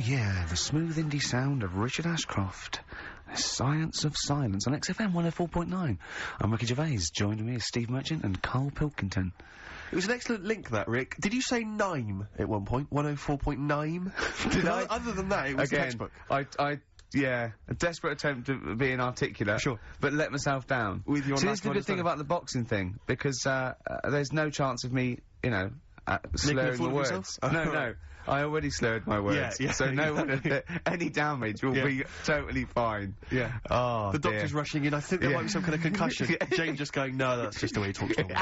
Yeah, the smooth indie sound of Richard Ashcroft. The Science of Silence on XFM 104.9. I'm Ricky Gervais, joined me is Steve Merchant and Carl Pilkington. It was an excellent link, that, Rick. Did you say Nime at one point? 104.9? Did I? Other than that, it was textbook. Yeah, a desperate attempt at being articulate. Sure. But let myself down. With your See, this is the good thing about the boxing thing, because, there's no chance of me, you know, slurring the words. Oh, no, right. I already slurred my words. Yeah, so no one, any damage will be totally fine. Yeah. Oh, the doctor's rushing in. I think there might be some kind of concussion. Jane just going, no, that's just the way he talks normally.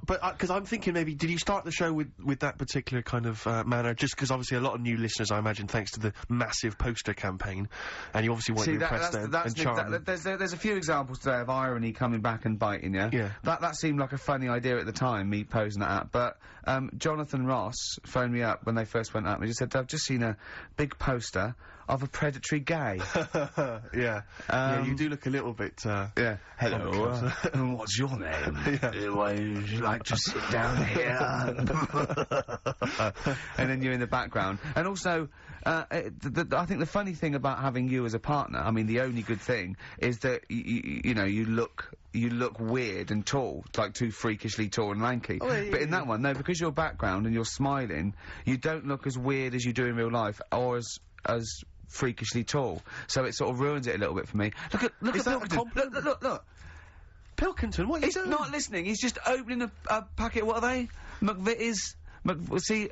But, because I'm thinking maybe, did you start the show with that particular kind of, manner? Just because obviously a lot of new listeners, I imagine, thanks to the massive poster campaign, and you obviously want to impress them and charm them. There's a few examples today of irony coming back and biting you. Yeah. That seemed like a funny idea at the time, me posing that up, but, Jonathan Ross phoned me up when they first went up and he just said, I've just seen a big poster of a predatory gay. Yeah. Yeah, you do look a little bit, yeah. Hello, what's your name? Yeah. Would you like to sit down here? And then you're in the background. And also, I think the funny thing about having you as a partner, I mean, the only good thing, is that, you know, you look weird and tall, like too freakishly tall and lanky. Oh, yeah, but in that one, no, because your background and you're smiling, you don't look as weird as you do in real life, or as freakishly tall. So it sort of ruins it a little bit for me. Look at Pilkington. Look. Pilkington, what are you doing? He's not listening, he's just opening a packet, what are they? McVitie's. See,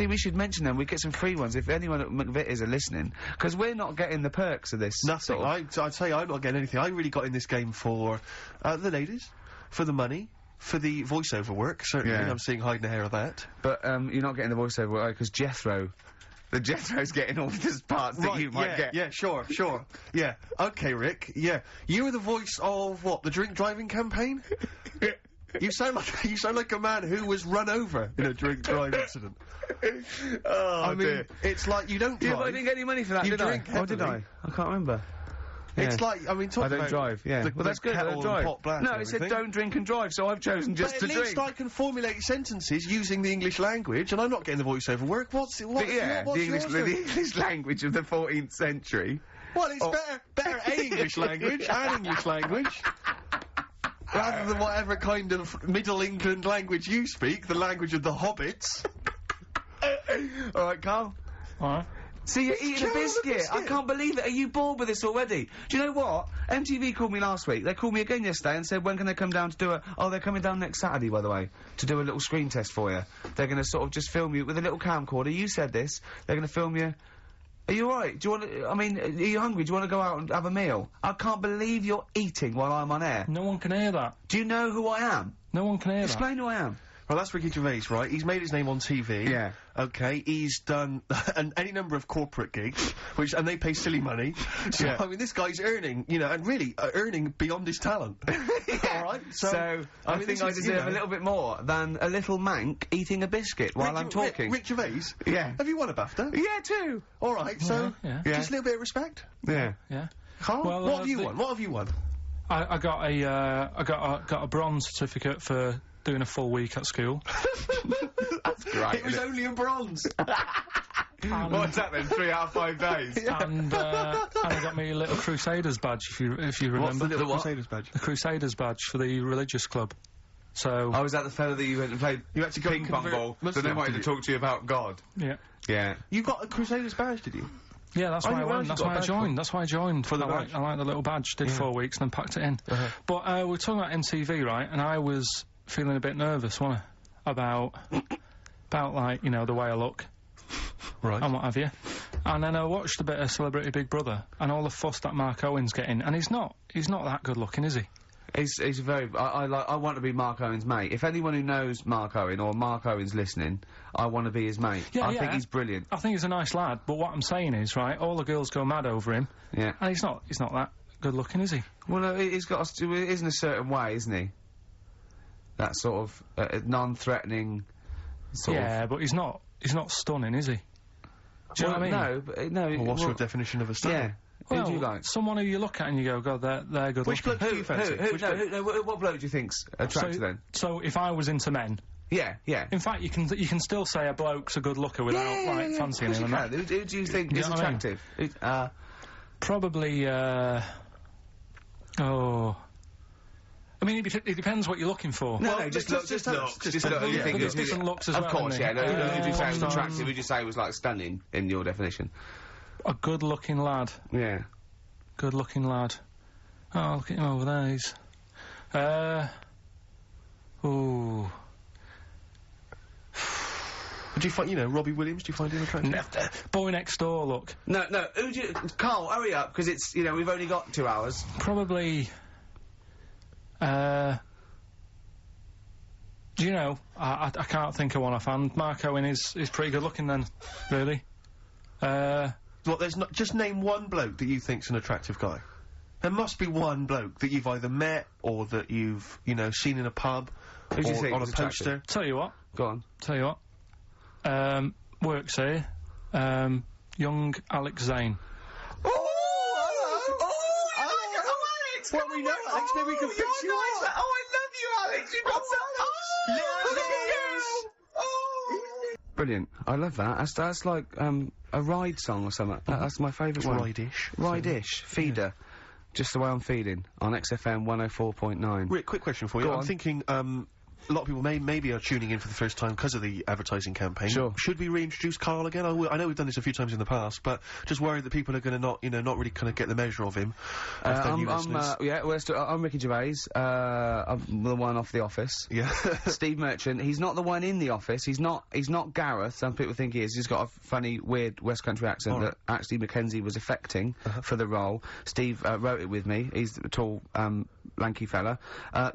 we should mention them, we get some free ones if anyone at McVitie's are listening, because we're not getting the perks of this. Nothing. I'd say I'm not getting anything. I really got in this game for, the ladies, for the money, for the voiceover work, certainly. I'm seeing hide and hair of that. But, you're not getting the voiceover work, because Jethro's getting all the parts that you might get. Yeah, sure. Yeah. Okay, Rick. Yeah. You were the voice of, what, the drink driving campaign? You sound like a man who was run over in a drink drive incident. I mean, dear. it's like you don't drive. Yeah, but I didn't get any money for that, did I? Or did I? I can't remember. It's like, I mean, talk about... I don't drive, yeah. Well, that's good, I don't drive. No, it said don't drink and drive, so I've chosen just to drink. But at least I can formulate sentences using the English language, and I'm not getting the voiceover work. The English language of the 14th century. Well, it's better English language and English language. Rather than whatever kind of Middle England language you speak, the language of the hobbits. Alright, Carl. Alright. See, you're eating a biscuit! I can't believe it! Are you bored with this already? Do you know what? MTV called me last week. They called me again yesterday and said, when can they come down to do oh, they're coming down next Saturday, by the way, to do a little screen test for you. They're gonna sort of just film you with a little camcorder. You said this. They're gonna film you. Are you alright? Do you want to, I mean, are you hungry? Do you want to go out and have a meal? I can't believe you're eating while I'm on air. No one can hear that. Do you know who I am? No one can hear that. Explain who I am. Well, that's Ricky Gervais, right? He's made his name on TV. Yeah. Okay, he's done any number of corporate gigs, and they pay silly money. So, I mean, this guy's earning, you know, and really, earning beyond his talent. Alright? So, I think I deserve a little bit more than a little mank eating a biscuit while I'm talking. Rick Gervais? Yeah. Have you won a BAFTA? Yeah, too! Alright, so, just a little bit of respect? Yeah. Yeah. Carl, well, what have you won? What have you won? I got a bronze certificate for doing a full week at school. That's great. It was only a bronze. What's that then? 3 out of 5 days. And I got me a little Crusaders badge, if you remember. What's the little Crusaders badge? The Crusaders badge for the religious club. So. Oh, was that the fella that you went and played? You had to go ping pong ball. So they wanted to talk to you about God. Yeah. Yeah. You got a Crusaders badge, did you? Yeah, that's why I went. That's why I joined. That's why I joined. For the badge. I like the little badge. Did 4 weeks and then packed it in. But we're talking about MTV, right? And I was feeling a bit nervous, wasn't I? About like, you know, the way I look. Right. And what have you. And then I watched a bit of Celebrity Big Brother and all the fuss that Mark Owen's getting, and he's not that good looking, is he? He's very, I want to be Mark Owen's mate. If anyone who knows Mark Owen, or Mark Owen's listening, I want to be his mate. I think he's brilliant. I think he's a nice lad, but what I'm saying is, right, all the girls go mad over him. Yeah. And he's not that good looking, is he? Well, he's got it is in a certain way, isn't he? That sort of, non-threatening sort of... Yeah, but he's not stunning, is he? Do you know what I mean? No, but, no... Well, what's your definition of a stunning? Yeah. Well, who do you like? Someone who you look at and you go, God, they're good Which looking. bloke do you fancy? What bloke do you think's attractive then? So if I was into men, Yeah, yeah. In fact, you can still say a bloke's a good looker without fancying him. Who do you think is attractive? Probably. I mean, it depends what you're looking for. No, just look. Just look. There's different looks as well. Of course, yeah. Who would you say was attractive? attractive? Would you say was like stunning in your definition? A good-looking lad. Yeah. Good-looking lad. Oh, look at him over there. He's. Ooh. Do you find, Robbie Williams, do you find him attractive? Boy next door, look. No, who do you... Carl, hurry up, because it's, we've only got 2 hours. Probably... I can't think of one offhand. Mark Owen is pretty good looking then, really. There's not... Just name one bloke that you think's an attractive guy. There must be one bloke that you've either met or that you've, seen in a pub Who do you think on a is poster. attractive? Tell you what. Go on. Tell you what. Works here. Young Alex Zane. Alex! Well, we know Alex, maybe we can fix you up. I love you, Alex! You've got Alex! Brilliant. I love that. That's like, a ride song or something. That's my favourite one. Ride-ish. Ride-ish. Feeder. Yeah. Just the way I'm feeding. On XFM 104.9. Rick, quick question for you. Go I'm on. thinking, a lot of people maybe are tuning in for the first time because of the advertising campaign. Sure. Should we reintroduce Carl again? I know we've done this a few times in the past, but just worried that people are going to not really kind of get the measure of him. I'm Ricky Gervais. I'm the one off The Office. Yeah. Steve Merchant. He's not the one in The Office. He's not Gareth. Some people think he is. He's got a funny, weird West Country accent that actually Mackenzie was affecting for the role. Steve wrote it with me. He's the tall, lanky fella.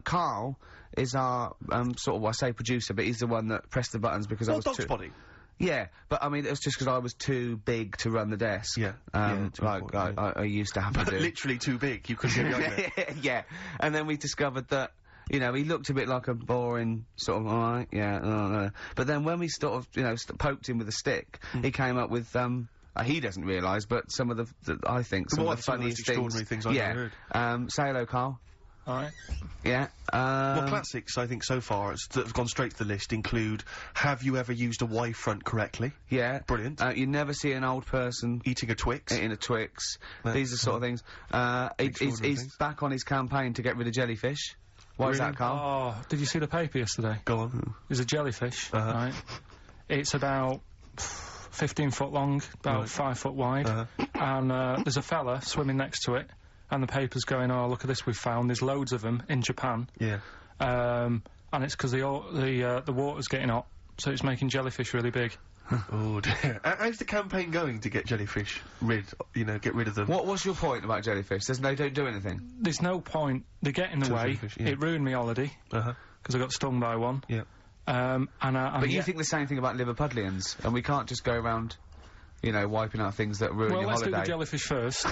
Carl is our I say producer, but he's the one that pressed the buttons because I was Dog's Body. Yeah, but I mean, it was just because I was too big to run the desk. Yeah. I used to have to do. Literally too big. You couldn't get behind it. Yeah, and then we discovered that, he looked a bit like a boring sort of, alright, yeah, but then when we sort of, poked him with a stick, he came up with, he doesn't realise, but some of the I think, some of the funniest extraordinary things I've ever heard. Say hello, Carl. Alright. Yeah. Classics, I think, so far, that have gone straight to the list include, have you ever used a Y front correctly? Yeah. Brilliant. You never see an old person eating a Twix. Eating a Twix. These are sort of things. He's back on his campaign to get rid of jellyfish. Why is that, Carl? Oh, did you see the paper yesterday? Go on. There's a jellyfish, right? It's about 15 foot long, about 5 foot wide, and there's a fella swimming next to it. And the paper's going, oh, look at this we've found. There's loads of them in Japan. Yeah. And it's because the water's getting hot, so it's making jellyfish really big. Oh dear. How's the campaign going to get jellyfish get rid of them? What's your point about jellyfish? They don't do anything. There's no point. They get in the way. It ruined me holiday. Because I got stung by one. Yeah. But you think the same thing about Liverpudlians, and we can't just go around, wiping out things that ruin your holiday. Let's do the jellyfish first.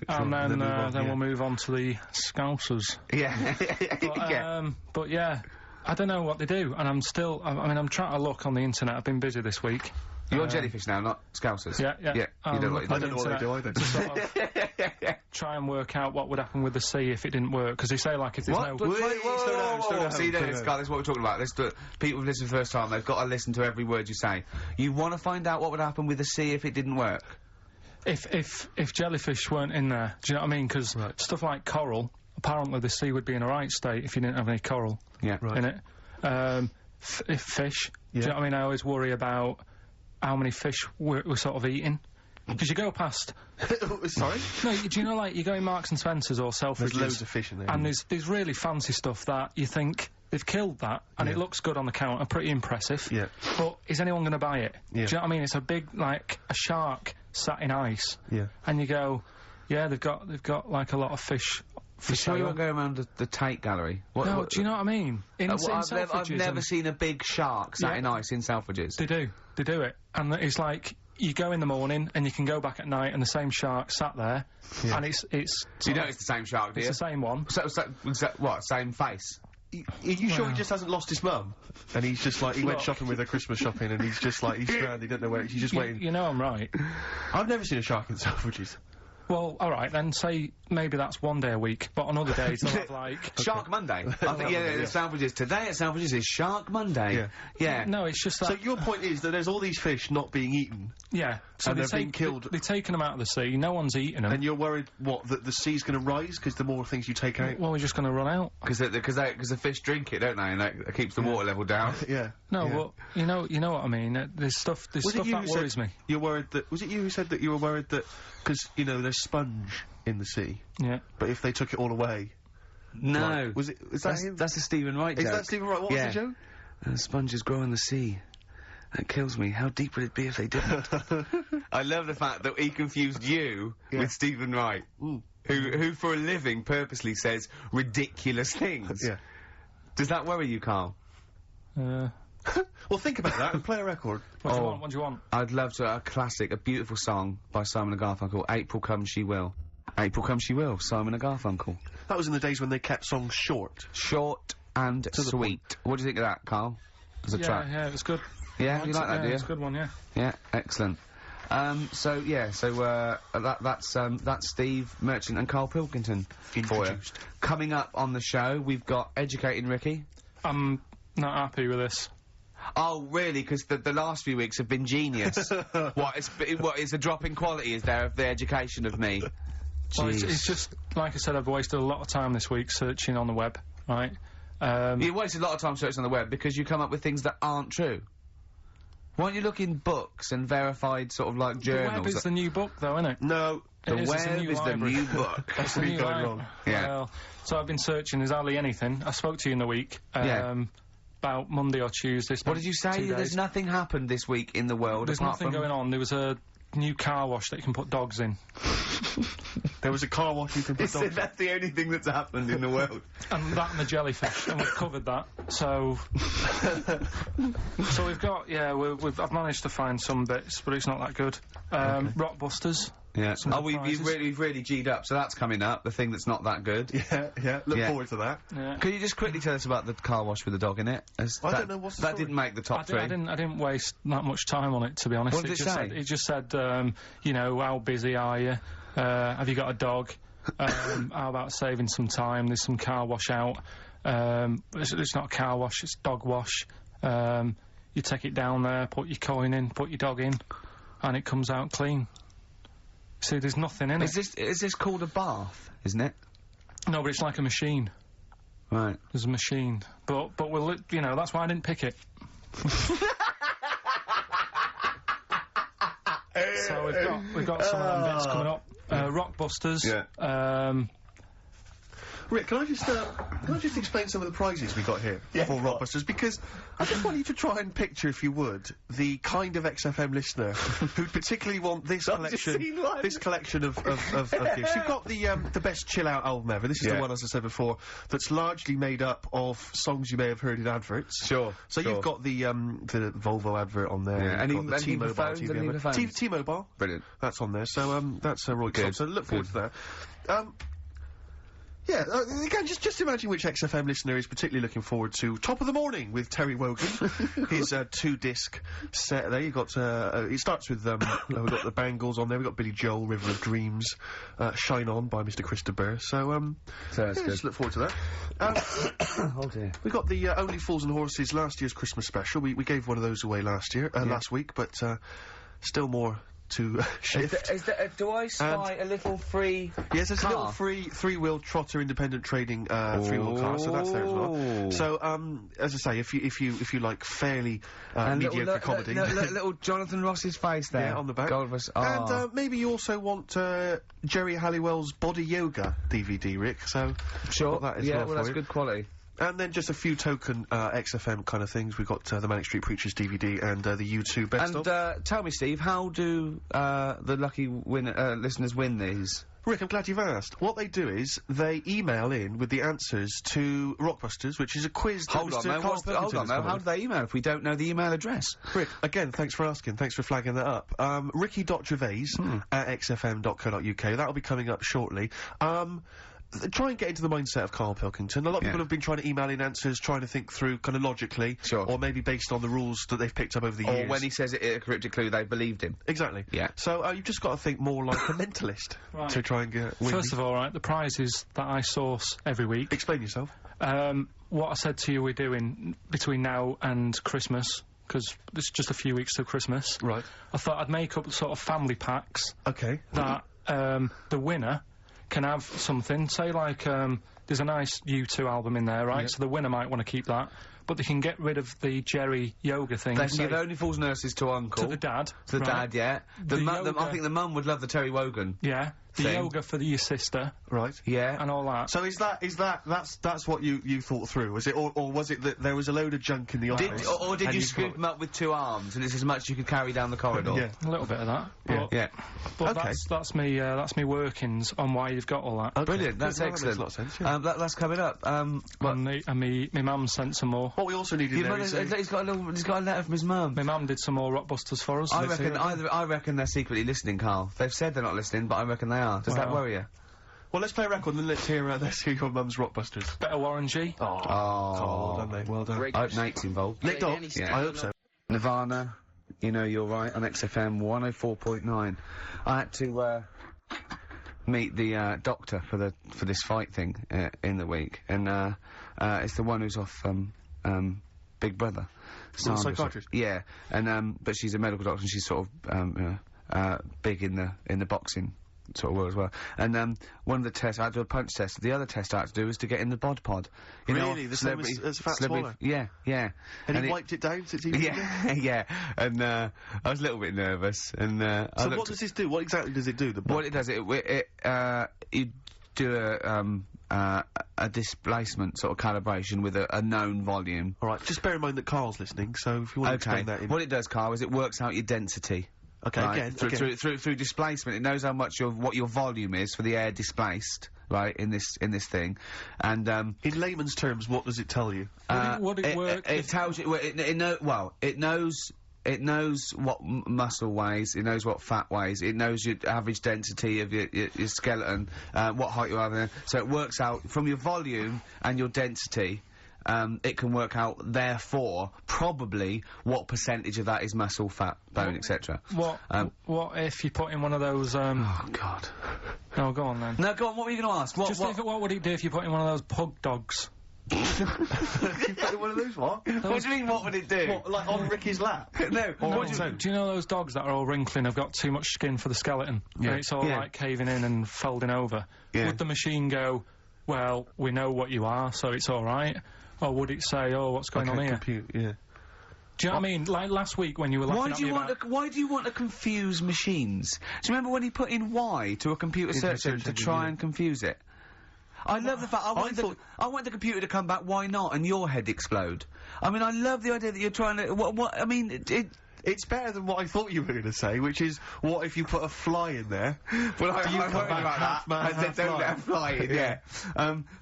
And then we'll move on to the Scousers. Yeah. But yeah, I don't know what they do, and I'm trying to look on the internet. I've been busy this week. You're jellyfish now, not Scousers. Yeah. You don't know I don't know what they do either. To sort of try and work out what would happen with the sea if it didn't work, because they say, like, if there's no... Slow down. See, that's what we're talking about. People who've listened for the first time, they've got to listen to every word you say. You want to find out what would happen with the sea if it didn't work? If jellyfish weren't in there, do you know what I mean? Because stuff like coral, apparently the sea would be in a right state if you didn't have any coral in it. If fish, do you know what I mean? I always worry about how many fish we're sort of eating. Because you go past... Sorry? No, do you know, like, you go in Marks and Spencer's or Selfridges... There's loads of fish in there. And there's really fancy stuff that you think... They've killed that, and it looks good on the counter, pretty impressive. Yeah. But is anyone going to buy it? Yeah. Do you know what I mean? It's a big, like, a shark sat in ice. Yeah. And you go, yeah, they've got like a lot of fish for sale. You won't go around the Tate Gallery? No, do you know what I mean? I've never seen a big shark sat in ice in Selfridges. They do it. And it's like, you go in the morning, and you can go back at night, and the same shark sat there, and it's... So you know it's the same shark, do you? It's the same one. So what, same face? Are you sure he just hasn't lost his mum? And he's just like, he went shopping with her Christmas shopping, and he's just like, he's stranded, he don't know where, he's just waiting. You know I'm right. I've never seen a shark in Selfridges. Well, all right, then say maybe that's one day a week, but on other days they'll have like Shark Monday. I think the sandwiches today at Sandwiches is Shark Monday. Yeah. No, it's just that. So your point is that there's all these fish not being eaten. Yeah. So and they're being killed. They're taking them out of the sea. No one's eating them. And you're worried that the sea's going to rise because the more things you take out. Well, we're just going to run out. Because the fish drink it, don't they? And that keeps the water level down. Yeah. No, well, you know what I mean. There's stuff that worries me. You're worried that was it you who said that you were worried that because there's sponge in the sea. Yeah. But if they took it all away. No. Like, was it? Is that him? That's a Stephen Wright joke. Is that Stephen Wright? What was the joke? Sponges grow in the sea. That kills me. How deep would it be if they didn't? I love the fact that he confused you with Stephen Wright, who for a living purposely says ridiculous things. Yeah. Does that worry you, Carl? Well, think about that and play a record. What do you want? I'd love to. A classic, a beautiful song by Simon & Garfunkel. April Come She Will. April Come She Will. Simon & Garfunkel. That was in the days when they kept songs short. Short and sweet. What do you think of that, Carl? As a track? Yeah, it was good. Yeah, you like that, do you? It's a good one, yeah. Yeah, excellent. That's Steve Merchant and Carl Pilkington for you. Coming up on the show, we've got Educating Ricky. I'm not happy with this. Oh, really? Because the last few weeks have been genius. What is a drop in quality, is there, of the education of me? Well, it's just, like I said, I've wasted a lot of time this week searching on the web, right? You wasted a lot of time searching on the web because you come up with things that aren't true. Why don't you look in books and verified sort of like journals? The web is the new book, though, isn't it? No, the web is the new book. That's the new going wrong. Yeah. Well, so I've been searching. There's hardly anything. I spoke to you in the week. About Monday or Tuesday. What did you say? There's nothing happened this week in the world. There's nothing going on. There was a new car wash that you can put dogs in. There was a car wash you can put dogs in. That's the only thing that's happened in the world. And that and the jellyfish, and we've covered that. So, so we've got I've managed to find some bits, but it's not that good. Rockbusters. Yeah. We've really G'd up, so that's coming up. The thing that's not that good. Yeah. Look forward to that. Yeah. Can you just quickly tell us about the car wash with the dog in it? I don't know what's the that story. didn't make the top three. I didn't waste that much time on it, to be honest. What did it say? It just said, how busy are you? Have you got a dog? How about saving some time? There's some car wash out. It's not a car wash, it's dog wash. You take it down there, put your coin in, put your dog in, and it comes out clean. See, there's nothing in it. Is this called a bath, isn't it? No, but it's like a machine. Right. There's a machine. But we'll, that's why I didn't pick it. So we've got some of them bits coming up. Rockbusters. Yeah. Rick, can I just explain some of the prizes we got here for Rockbusters? Because I just want you to try and picture, if you would, the kind of XFM listener who'd particularly want this collection of gifts. You've got the best chill-out album ever. This is the one, as I said before, that's largely made up of songs you may have heard in adverts. Sure. So you've got the Volvo advert on there. Yeah. You've got the T-Mobile T-Mobile. Brilliant. That's on there. So that's Roy Club. So look forward to that. Yeah, again, just imagine which XFM listener is particularly looking forward to Top of the Morning with Terry Wogan, his 2-disc set there. You've got, it starts with, we've got the Bangles on there, we've got Billy Joel, River of Dreams, Shine On by Mr. Chris de Burgh, so that's good. Just look forward to that. Oh dear. We got the Only Fools and Horses last year's Christmas special. We gave one of those away last week, but still more to shift. Do I spy a little free Yes, there's car? a little free three-wheel trotter independent trading three-wheel car, so that's there as well. So, as I say, if you like fairly mediocre comedy, little Jonathan Ross's face there on the back, and maybe you also want Jerry Halliwell's Body Yoga DVD, Rick. So sure, that as well that's good quality. And then just a few token XFM kind of things. We've got the Manic Street Preachers DVD and the U2 Best of. And tell me, Steve, how do the lucky listeners win these? Rick, I'm glad you've asked. What they do is they email in with the answers to Rockbusters, which is a quiz. Hold on, how do they email if we don't know the email address? Rick, again, thanks for asking. Thanks for flagging that up. Ricky.gervais at xfm.co.uk. That'll be coming up shortly. try and get into the mindset of Carl Pilkington. A lot of people have been trying to email in answers, trying to think through kind of logically, or maybe based on the rules that they've picked up over the years. Or when he says it in a cryptic clue, they believed him. Exactly. Yeah. So you've just got to think more like a mentalist to try and get. First of all, right, the prizes that I source every week. Explain yourself. What I said to you we're doing between now and Christmas, because it's just a few weeks till Christmas. Right. I thought I'd make up sort of family packs. Okay. That the winner can have something, say like, there's a nice U2 album in there, right? Yep. So the winner might want to keep that, but they can get rid of the Jerry yoga thing. They can give Only Fools Nurses to Uncle. To the dad. To the dad, yeah. I think the mum would love the Terry Wogan. Yeah. The yoga for your sister. Right. Yeah. And all that. So that's what you thought through, was it? Or was it that there was a load of junk in the office? Or did you scoop them up with 2 arms and it's as much as you could carry down the corridor? Yeah. A little bit of that. But, But okay. that's me workings on why you've got all that. Okay. Brilliant, that's excellent. That makes a lot of sense, yeah. That's coming up. And me mum sent some more. What we also needed there is he's got a letter from his mum. My mum did some more Rockbusters for us. I reckon they're secretly listening, Carl. They've said they're not listening, but I reckon they are. Does that worry you? Well, let's play a record and then let's hear your mum's Rockbusters. Better Warren G. Oh, well done, mate. Well done. I hope Nate's involved. Nick Dawes? Yeah. I hope so. Nirvana, You Know You're Right on XFM 104.9. I had to meet the doctor for this fight thing in the week, and it's the one who's off Big Brother. Psychiatrist. Yeah, and but she's a medical doctor and she's sort of big in the boxing sort of world as well. And one of the tests, I had to do a punch test. The other test I had to do was to get in the bod pod. Really? The same as Fat Swallow? Yeah, yeah. And he wiped it down since he was yeah. And I was a little bit nervous. And so what does this do? What exactly does it do? What it does, you do a displacement sort of calibration with a known volume. All right. Just bear in mind that Carl's listening, so if you want to explain that. What it does, Carl, is it works out your density. Okay, right? Through displacement, it knows how much what your volume is for the air displaced, right? In this thing, and in layman's terms, what does it tell you? Would it work? It tells you. It knows what muscle weighs. It knows what fat weighs. It knows your average density of your skeleton, what height you are. So it works out from your volume and your density. It can work out, therefore, probably what percentage of that is muscle, fat, bone, etc. What if you put in one of those? Oh God! No, go on then. No, go on. What were you going to ask? What would it do if you put in one of those pug dogs? You put in one of those what? What do you mean? What would it do? What, like on Ricky's lap? No. Do you know those dogs that are all wrinkling? Have got too much skin for the skeleton. Yeah. And it's all like caving in and folding over. Yeah. Would the machine go, well, we know what you are, so it's all right? Or would it say, oh, what's going on here? Yeah. Do you know what I mean? Like last week when you were laughing at me why do you want to confuse machines? Do you remember when he put in Y to a computer search engine to try and confuse it? I love the fact I want the computer to come back. Why not? And your head explode. I mean, I love the idea that you're trying to. What? I mean, it's better than what I thought you were going to say, which is, what if you put a fly in there? Well, I heard about that. I said, don't let a fly in, yeah.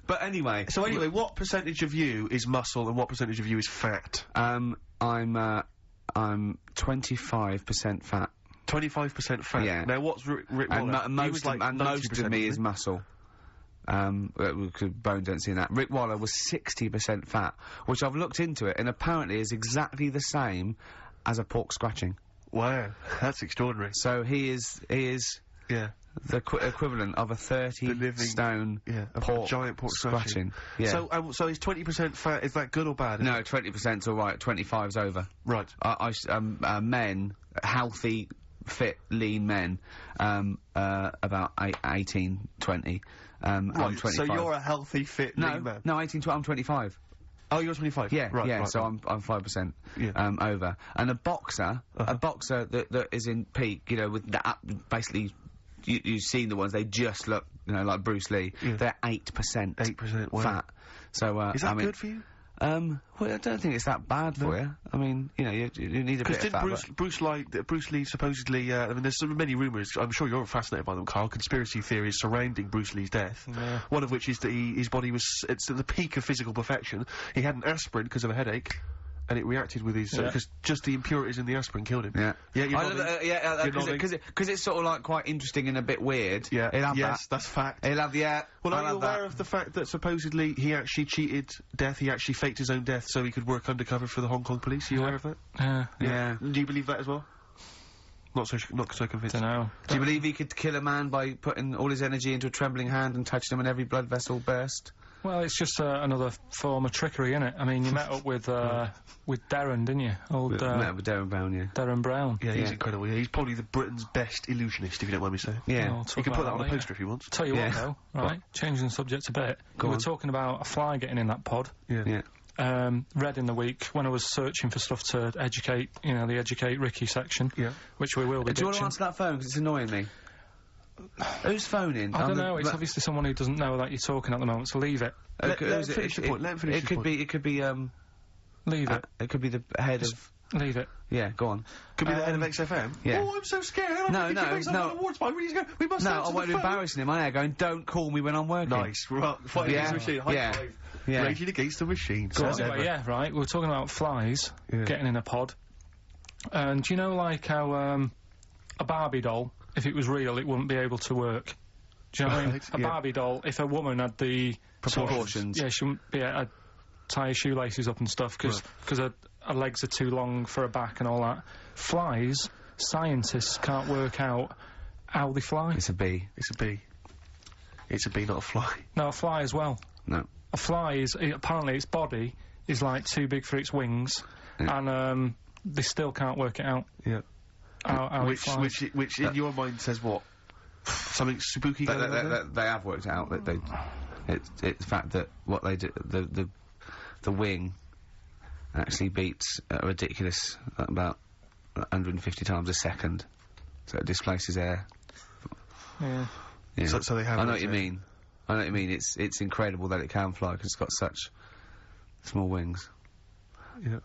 But anyway. So anyway, what percentage of you is muscle and what percentage of you is fat? I'm 25% fat. 25% fat? Yeah. Now, what's Rick Waller? And most of me is muscle. Bone density and that. Rick Waller was 60% fat, which I've looked into it, and apparently is exactly the same as a pork scratching. Wow, that's extraordinary. So he is the equivalent of a 30-stone pork, giant pork scratching. Yeah. So is 20% fat, is that good or bad? No, 20%'s alright, 25's over. Right. Men, healthy, fit, lean men, about 18, 20. I'm 25. So you're a healthy, fit, lean man? No, 18, 20, I'm 25. Oh, you're 25? Yeah, right. So I'm 5% over. And a boxer, that is in peak, with that, basically, you've seen the ones, they just look, like Bruce Lee. Yeah. They're 8%. 8%, fat. So, is that good for you? Well, I don't think it's that bad for you. I mean, you need a bit of fat. Because Bruce Lee supposedly, I mean, there's so many rumours, I'm sure you're fascinated by them, Carl, conspiracy theories surrounding Bruce Lee's death. Yeah. One of which is that his body was, it's at the peak of physical perfection. He had an aspirin because of a headache, and it reacted with his, because just the impurities in the aspirin killed him. Yeah. Yeah, because it's sort of like quite interesting and a bit weird. Yeah. He'll have yes, that's fact. He'll have, Well, are you aware of the fact that supposedly he actually cheated death, he actually faked his own death so he could work undercover for the Hong Kong police? Are you aware of that? Yeah. Do you believe that as well? Not so convinced. Dunno. Do you believe he could kill a man by putting all his energy into a trembling hand and touching him and every blood vessel burst? Well, it's just another form of trickery, innit? I mean, you met up with Darren, didn't you? Met up with Darren Brown, yeah. Darren Brown. Yeah, he's incredible. Yeah, he's probably the Britain's best illusionist, if you don't mind me saying. Yeah. You can put that on a poster if you want. Tell you what, though, right? Changing the subject a bit. We were talking about a fly getting in that pod. Yeah. Read in the week when I was searching for stuff to educate, the Educate Ricky section, which we will be Do you want to answer that phone, because it's annoying me? Who's phoning? I don't know, it's obviously someone who doesn't know that you're talking at the moment, so leave it. Let him finish your point, let him finish your point. It could be, leave it. It could be the head of... Leave it. Yeah, go on. Could be the head of XFM? Yeah. Oh, I'm so scared. No. We must I won't be embarrassing him. I'm going, don't call me when I'm working. Nice. Right. Fighting against the machine. High five. Yeah. Raging against the machine. Anyway, right, we were talking about flies getting in a pod. And do you know, like, how, a Barbie doll, if it was real, it wouldn't be able to work? Do you know what I mean? A Barbie doll, if a woman had the... proportions. She wouldn't be able to tie her shoelaces up and stuff, because her legs are too long for her back and all that. Flies, scientists can't work out how they fly. It's a bee. It's a bee. It's a bee, not a fly. No, a fly as well. No. A fly is, apparently its body is like too big for its wings, and they still can't work it out. Yeah. How which in your mind says what? Something spooky going on there? They have worked out that they... It's the fact that what they do... The wing actually beats a ridiculous about 150 times a second, so it displaces air. Yeah. So they have. I know what you mean. It's incredible that it can fly because it's got such small wings. Yeah.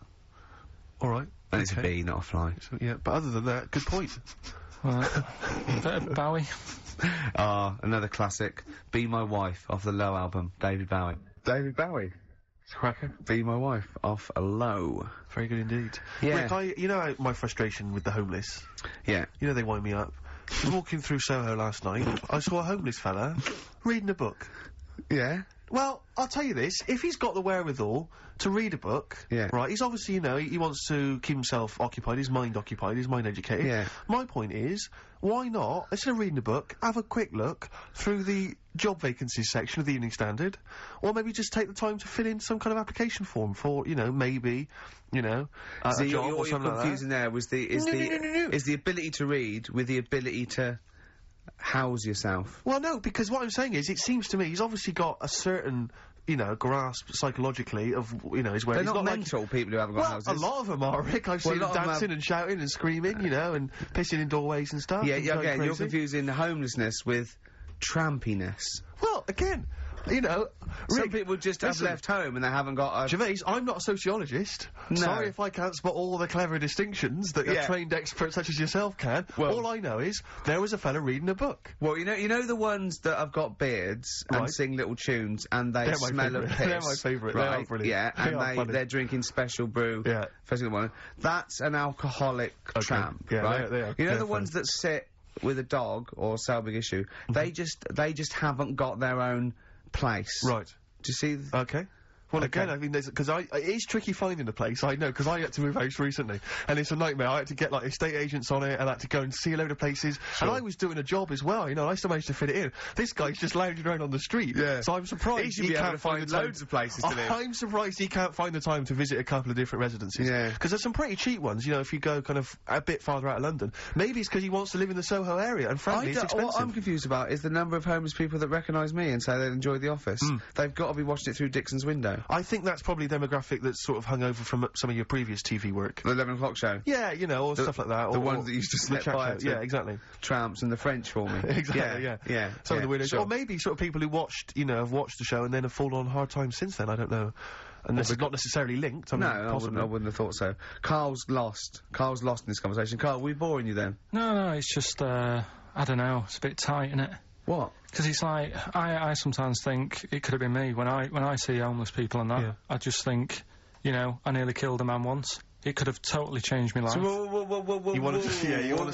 All right. And it's a bee, not a fly. So, yeah, but other than that, good point. Bowie. Another classic. Be My Wife off the Low album. David Bowie. David Bowie. Cracker. Be My Wife off a Low. Very good indeed. Yeah. Rick, you know my frustration with the homeless? Yeah. You know they wind me up. I was walking through Soho last night. I saw a homeless fella reading a book. Yeah. Well, I'll tell you this, if he's got the wherewithal to read a book, right, he's obviously, he wants to keep himself occupied, his mind educated. Yeah. My point is, why not, instead of reading a book, have a quick look through the job vacancies section of the Evening Standard, or maybe just take the time to fill in some kind of application form for, maybe, a job or something like that. What you're confusing there was is the ability to read with the ability to house yourself. Well, no, because what I'm saying is, it seems to me he's obviously got a certain, grasp psychologically of, his where they're he's not mental people who haven't got houses. A lot of them are, Rick. I've seen them dancing and shouting and screaming, and pissing in doorways and stuff. Yeah, again, you're confusing homelessness with trampiness. Well, again, some people just have left home and they haven't got a... Gervais, I'm not a sociologist. No. Sorry if I can't spot all the clever distinctions that a trained expert such as yourself can. Well, all I know is, there was a fella reading a book. Well, you know the ones that have got beards and sing little tunes and they smell of piss? They're my favourite. Right? They are brilliant. Yeah, and they're drinking special brew. Yeah. That's an alcoholic tramp, right? They are. You know the ones that sit with a dog or Selbig issue? They just haven't got their own place. Right. Do you see? Okay. Well, again, I mean, because it is tricky finding a place, I know, because I had to move house recently, and it's a nightmare. I had to get, estate agents on it, and I had to go and see a load of places, and I was doing a job as well, I still managed to fit it in. This guy's just lounging around on the street, so I'm surprised he can't find loads of places to live. I'm surprised he can't find the time to visit a couple of different residences. Yeah. Because there's some pretty cheap ones, if you go kind of a bit farther out of London. Maybe it's because he wants to live in the Soho area, and frankly, it's expensive. What I'm confused about is the number of homeless people that recognise me and say they enjoy The Office. They've got to be watching it through Dixon's window. I think that's probably demographic that's sort of hung over from some of your previous TV work. The 11 o'clock show? Yeah, or stuff like that. The ones that used to set fire to exactly. tramps and the French for me. Exactly, yeah. Some of the weirdos. Sure. Or maybe sort of people who watched, have watched the show and then have fallen on hard times since then, I don't know. And this is not necessarily linked. I wouldn't have thought so. Carl's lost in this conversation. Carl, were we boring you then? No, it's just, I don't know, it's a bit tight, isn't it? What? Because it's like, I sometimes think it could have been me. When I see homeless people and that, I just think, you know, I nearly killed a man once. It could have totally changed my life. So, you want to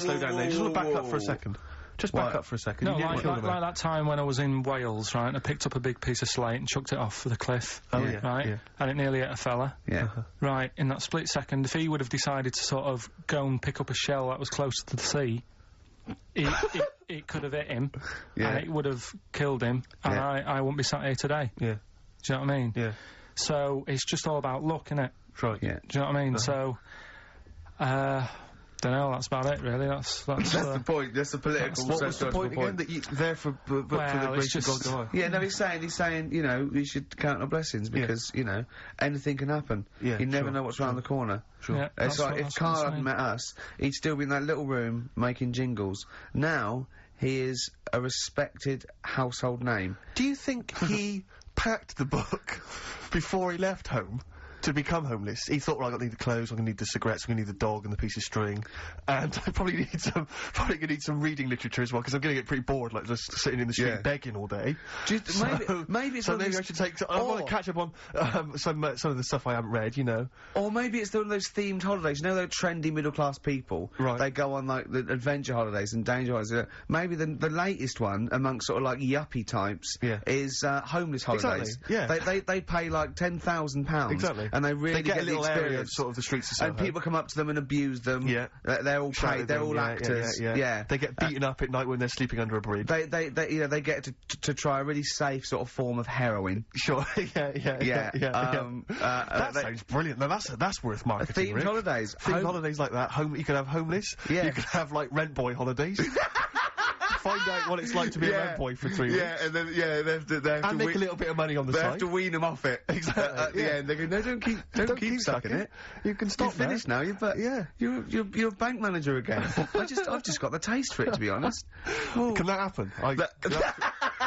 slow down there. You just want to back up for a second. Just back up for a second. No, like that time when I was in Wales, right, and I picked up a big piece of slate and chucked it off the cliff. Oh, yeah. Right? Yeah. And it nearly hit a fella. Yeah. Right, in that split second, if he would have decided to sort of go and pick up a shell that was closer to the sea, it could have hit him, and it would have killed him, and I wouldn't be sat here today. Yeah. Do you know what I mean? Yeah. So, it's just all about luck, innit? Right. Yeah. Do you know what I mean? So, don't know, that's about it, really. That's the point. That's the political. What was the point again? That you're there for the grace of God go on? Yeah, no, he's saying, you know, we should count our blessings because, you know, anything can happen. Yeah, you never know what's around the corner. Sure. Yeah, it's like if Carl hadn't met us, he'd still be in that little room making jingles. Now, he is a respected household name. Do you think he packed the book before he left home? To become homeless, he thought, right, I'm gonna need the clothes, I'm gonna need the cigarettes, I'm gonna need the dog and the piece of string, and I probably gonna need some reading literature as well, because I'm gonna get pretty bored, like, just sitting in the street begging all day. Maybe it's maybe I should take. I want to catch up on some of the stuff I haven't read, you know. Or maybe it's one of those themed holidays. You know, those trendy middle class people. Right. They go on like the adventure holidays and danger holidays. Maybe the latest one amongst sort of like yuppie types is homeless holidays. Exactly. Yeah. They pay like £10,000. Exactly. And they really get a little the area of sort of the streets of Soho. And people come up to them and abuse them. Yeah. They're all paid. They're all actors. Yeah. They get beaten up at night when they're sleeping under a bridge. They get to try a really safe sort of form of heroin. Sure. Yeah. That sounds brilliant. Now that's worth marketing. Themed holidays. Themed holidays like that. You could have homeless. Yeah. You could have like rent boy holidays. Find out what it's like to be a rent boy for 3 weeks. Yeah, and then they have to make a little bit of money on the side. They have to wean them off it. Exactly. At the end, they go, no, don't keep sucking it. You can stop. You're finished now. You're a bank manager again. I've just got the taste for it, to be honest. Well, can that happen?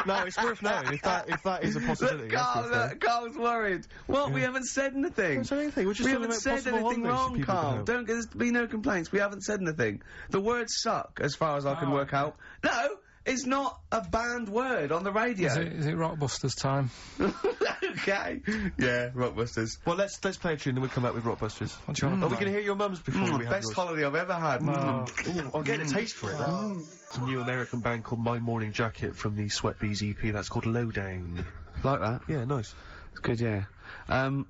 No, it's worth knowing if that is a possibility. Carl's worried. What? We haven't said anything. We haven't said anything wrong, Carl. There's be no complaints. We haven't said anything. The words suck, as far as I can work out. No. It's not a banned word on the radio. Is it Rockbusters time? Okay. Yeah, Rockbusters. Well, let's play a tune, then we'll come out with Rockbusters. What do you want? Are we going to hear your mum's before we have best holiday I've ever had. I'm getting a taste for it. It's a new American band called My Morning Jacket from the Sweat Bees EP. That's called Lowdown. Like that? Yeah, nice. It's good, yeah. I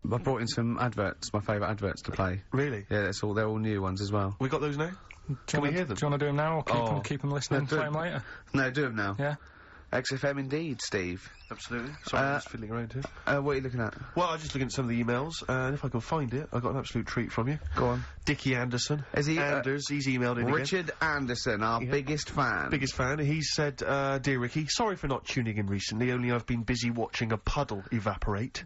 brought in some adverts, my favourite adverts to play. Really? Yeah, they're all new ones as well. We got those now? Can we hear them? Do you want to do them now or keep them listening and play them later? No, do them now. Yeah. XFM indeed, Steve. Absolutely. Sorry, I'm just fiddling around here. What are you looking at? Well, I'm just looking at some of the emails, and if I can find it, I got an absolute treat from you. Go on. Dickie Anderson. Is he? He's emailed in Richard again. Anderson, our biggest fan. Biggest fan. He said, Dear Ricky, sorry for not tuning in recently, only I've been busy watching a puddle evaporate.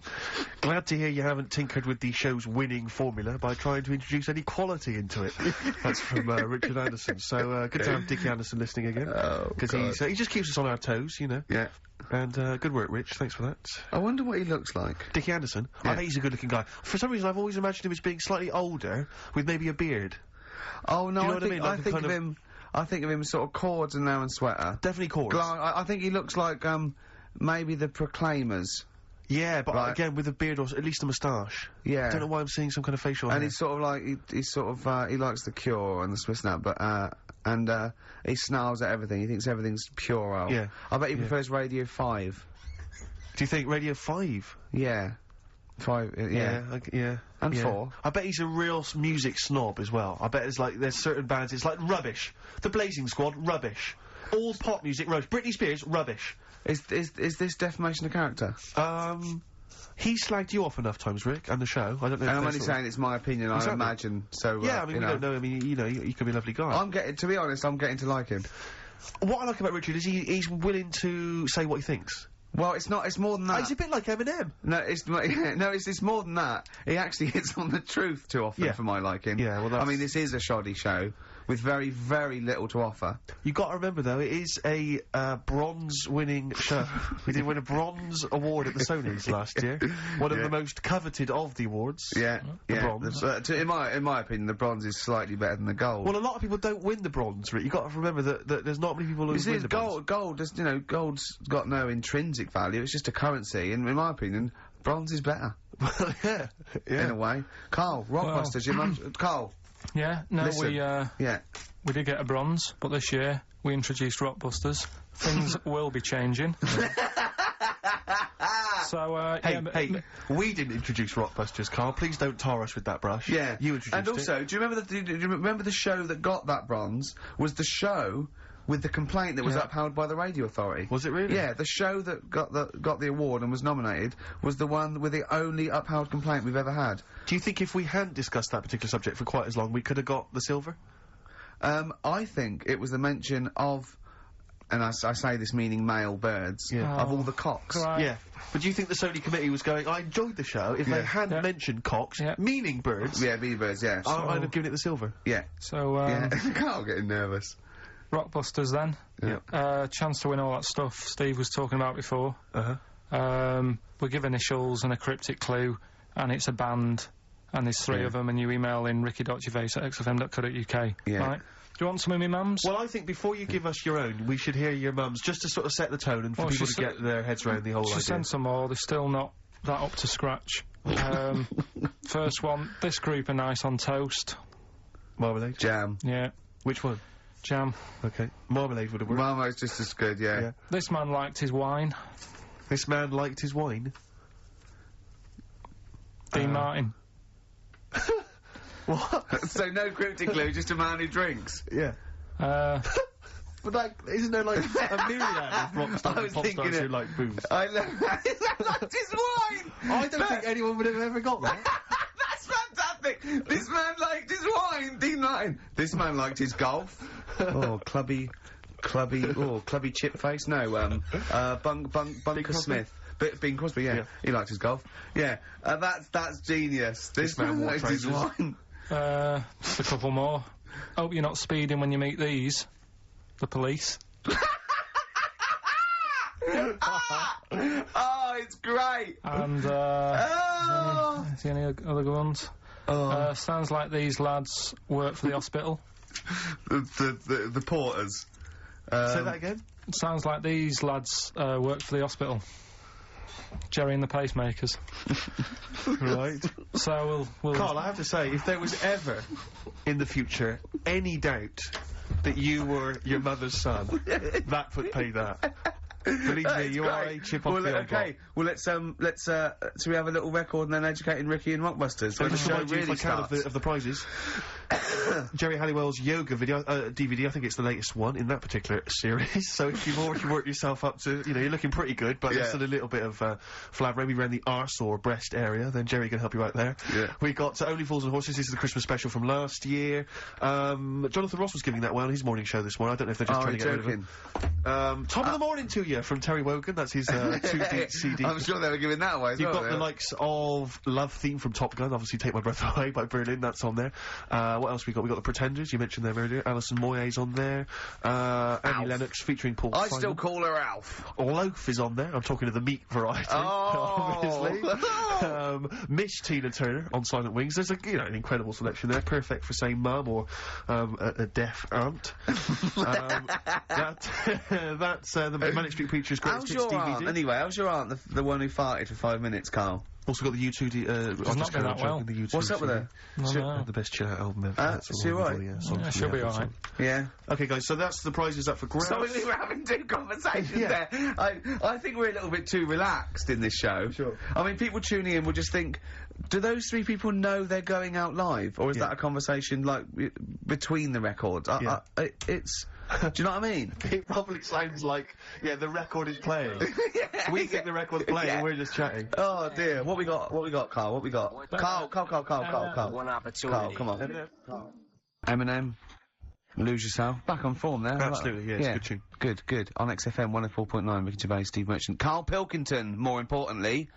Glad to hear you haven't tinkered with the show's winning formula by trying to introduce any quality into it. That's from Richard Anderson. So, good to have Dickie Anderson listening again. Because he just keeps us on our toes, you know. Yeah. And, good work, Rich. Thanks for that. I wonder what he looks like. Dickie Anderson? Yeah. I think he's a good-looking guy. For some reason, I've always imagined him as being slightly older, with maybe a beard. Oh, no, you know what I mean? Like I think of him sort of cords and now and sweater. Definitely cords. I think he looks like, maybe the Proclaimers. Yeah, but again, with a beard or at least a moustache. Yeah. I don't know why I'm seeing some kind of facial hair. And he's sort of like, he likes the Cure and the Swiss Nut, but, he snarls at everything. He thinks everything's puerile. Yeah. I bet he prefers Radio 5. Do you think Radio 5? Yeah. 5, yeah. Yeah. And 4. I bet he's a real music snob as well. I bet there's certain bands, it's like rubbish. The Blazing Squad, rubbish. All pop music, rubbish. Britney Spears, rubbish. Is this defamation of character? He slagged you off enough times, Rick, and the show. I don't know. And I'm only saying it's my opinion. Exactly. I imagine. So yeah, I mean, we don't know. I mean, you know, you could be a lovely guy. To be honest, I'm getting to like him. What I like about Richard is he's willing to say what he thinks. Well, it's more than that. He's a bit like Eminem. No, it's more than that. He actually hits on the truth too often for my liking. Yeah, well, I mean, this is a shoddy show with very, very little to offer. You got to remember though, it is a bronze-winning show. We did win a bronze award at the Sonys last year. One of the most coveted of the awards. Yeah, the bronze. In my opinion, the bronze is slightly better than the gold. Well, a lot of people don't win the bronze, Rick. You got to remember that there's not many people who win the bronze. Gold's got no intrinsic value. It's just a currency, and in my opinion, bronze is better. Yeah. In a way. Carl, Rockbusters, your mum... Carl. Yeah, no, Listen. we did get a bronze, but this year we introduced Rockbusters. Things will be changing. So, Hey, we didn't introduce Rockbusters, Carl. Please don't tar us with that brush. Yeah. You introduced And also, do you remember the show that got that bronze was the show with the complaint that was upheld by the radio authority? Was it really? Yeah, the show that got the award and was nominated was the one with the only upheld complaint we've ever had. Do you think if we hadn't discussed that particular subject for quite as long, we could have got the silver? I think it was the mention of, and I say this meaning male birds, of all the cocks. Right. Yeah. But do you think the Sony committee was going, I enjoyed the show, if they hadn't mentioned cocks, meaning birds... Yeah, meaning birds, yeah. I'd have given it the silver. Yeah. So, Carl getting nervous. Rockbusters then. Yeah. Chance to win all that stuff Steve was talking about before. We give initials and a cryptic clue, and it's a band, and there's 3 of them, and you email in ricky.gervais@xfm.co.uk. Yeah. Right? Do you want some of me mums? Well, I think before you give us your own, we should hear your mum's, just to sort of set the tone and for people to get their heads around the whole idea. She sent some more, they're still not that up to scratch. First one, this group are nice on toast. Marmalade? Jam. Yeah. Which one? Jam. Okay. Marmalade would have worked. Marmalade's just as good, yeah. This man liked his wine. This man liked his wine? Dean Martin. What? So no cryptic clue, just a man who drinks? Yeah. But like, isn't there like a myriad of rock stars and pop stars who like booze? I love that. He liked his wine! I don't think anyone would have ever got that. That's fantastic! This man liked his wine, Dean Martin. This man liked his golf. Oh, clubby chip face. No, Bunker Smith. Bing Crosby, yeah. He liked his golf. Yeah, that's genius. This man liked his wine. Just a couple more. Hope you're not speeding when you meet these. The police. Oh, it's great! And, is there any other good ones? Sounds like these lads work for the hospital. The porters. Say that again? Sounds like these lads work for the hospital. Jerry and the Pacemakers. Right. So we'll... Carl, I have to say, if there was ever, in the future, any doubt that you were your mother's son, that would pay that. Believe me, you are a chip off the old block. Well, let's so we have a little record and then educating Ricky and Rockbusters. So just remind you, if I can, of the prizes. Jerry Halliwell's yoga video, DVD, I think it's the latest one in that particular series. So if you've already worked yourself up to, you know, you're looking pretty good, but there's still a little bit of flab maybe around the arse or breast area, then Jerry can help you out there. Yeah. We got Only Fools and Horses, this is the Christmas special from last year. Jonathan Ross was giving that away on his morning show this morning. I don't know if they're just trying to get rid of him. Top of the morning to you from Terry Wogan, that's his 2 CD. I'm sure they were giving that away as You've got the likes of Love Theme from Top Gun, obviously Take My Breath Away by Berlin, that's on there. What else we got? We got the Pretenders, you mentioned them earlier. Alison Moyet's on there. Annie Lennox featuring Paul Simon. Still call her Alf. Loaf is on there. I'm talking to the meat variety, obviously. Miss Tina Turner on Silent Wings. There's an incredible selection there. Perfect for saying mum or a deaf aunt. That's the Manic Street Preacher's Greatest Hits DVD. Aunt? Anyway, how's your aunt, the one who farted for 5 minutes, Carl? Also got the U2 It's not been that well. What's up with her? The best chill out album ever. Is she alright? Yeah, she'll be alright. Yeah. Okay, guys, so that's the prizes up for grabs. Sorry, we were having 2 conversations there. I think we're a little bit too relaxed in this show. Sure. I mean, people tuning in will just think, do those 3 people know they're going out live? Or is that a conversation, like, between the records? It's... Do you know what I mean? It probably sounds like, the record is playing. We think the record's playing and we're just chatting. Oh dear, what we got, Carl, what we got? Carl. One opportunity. Carl, come on. Eminem, Lose Yourself. Back on form there. Absolutely, it's a good tune. Good. On XFM 104.9, Ricky Gervais, Steve Merchant. Carl Pilkington, more importantly.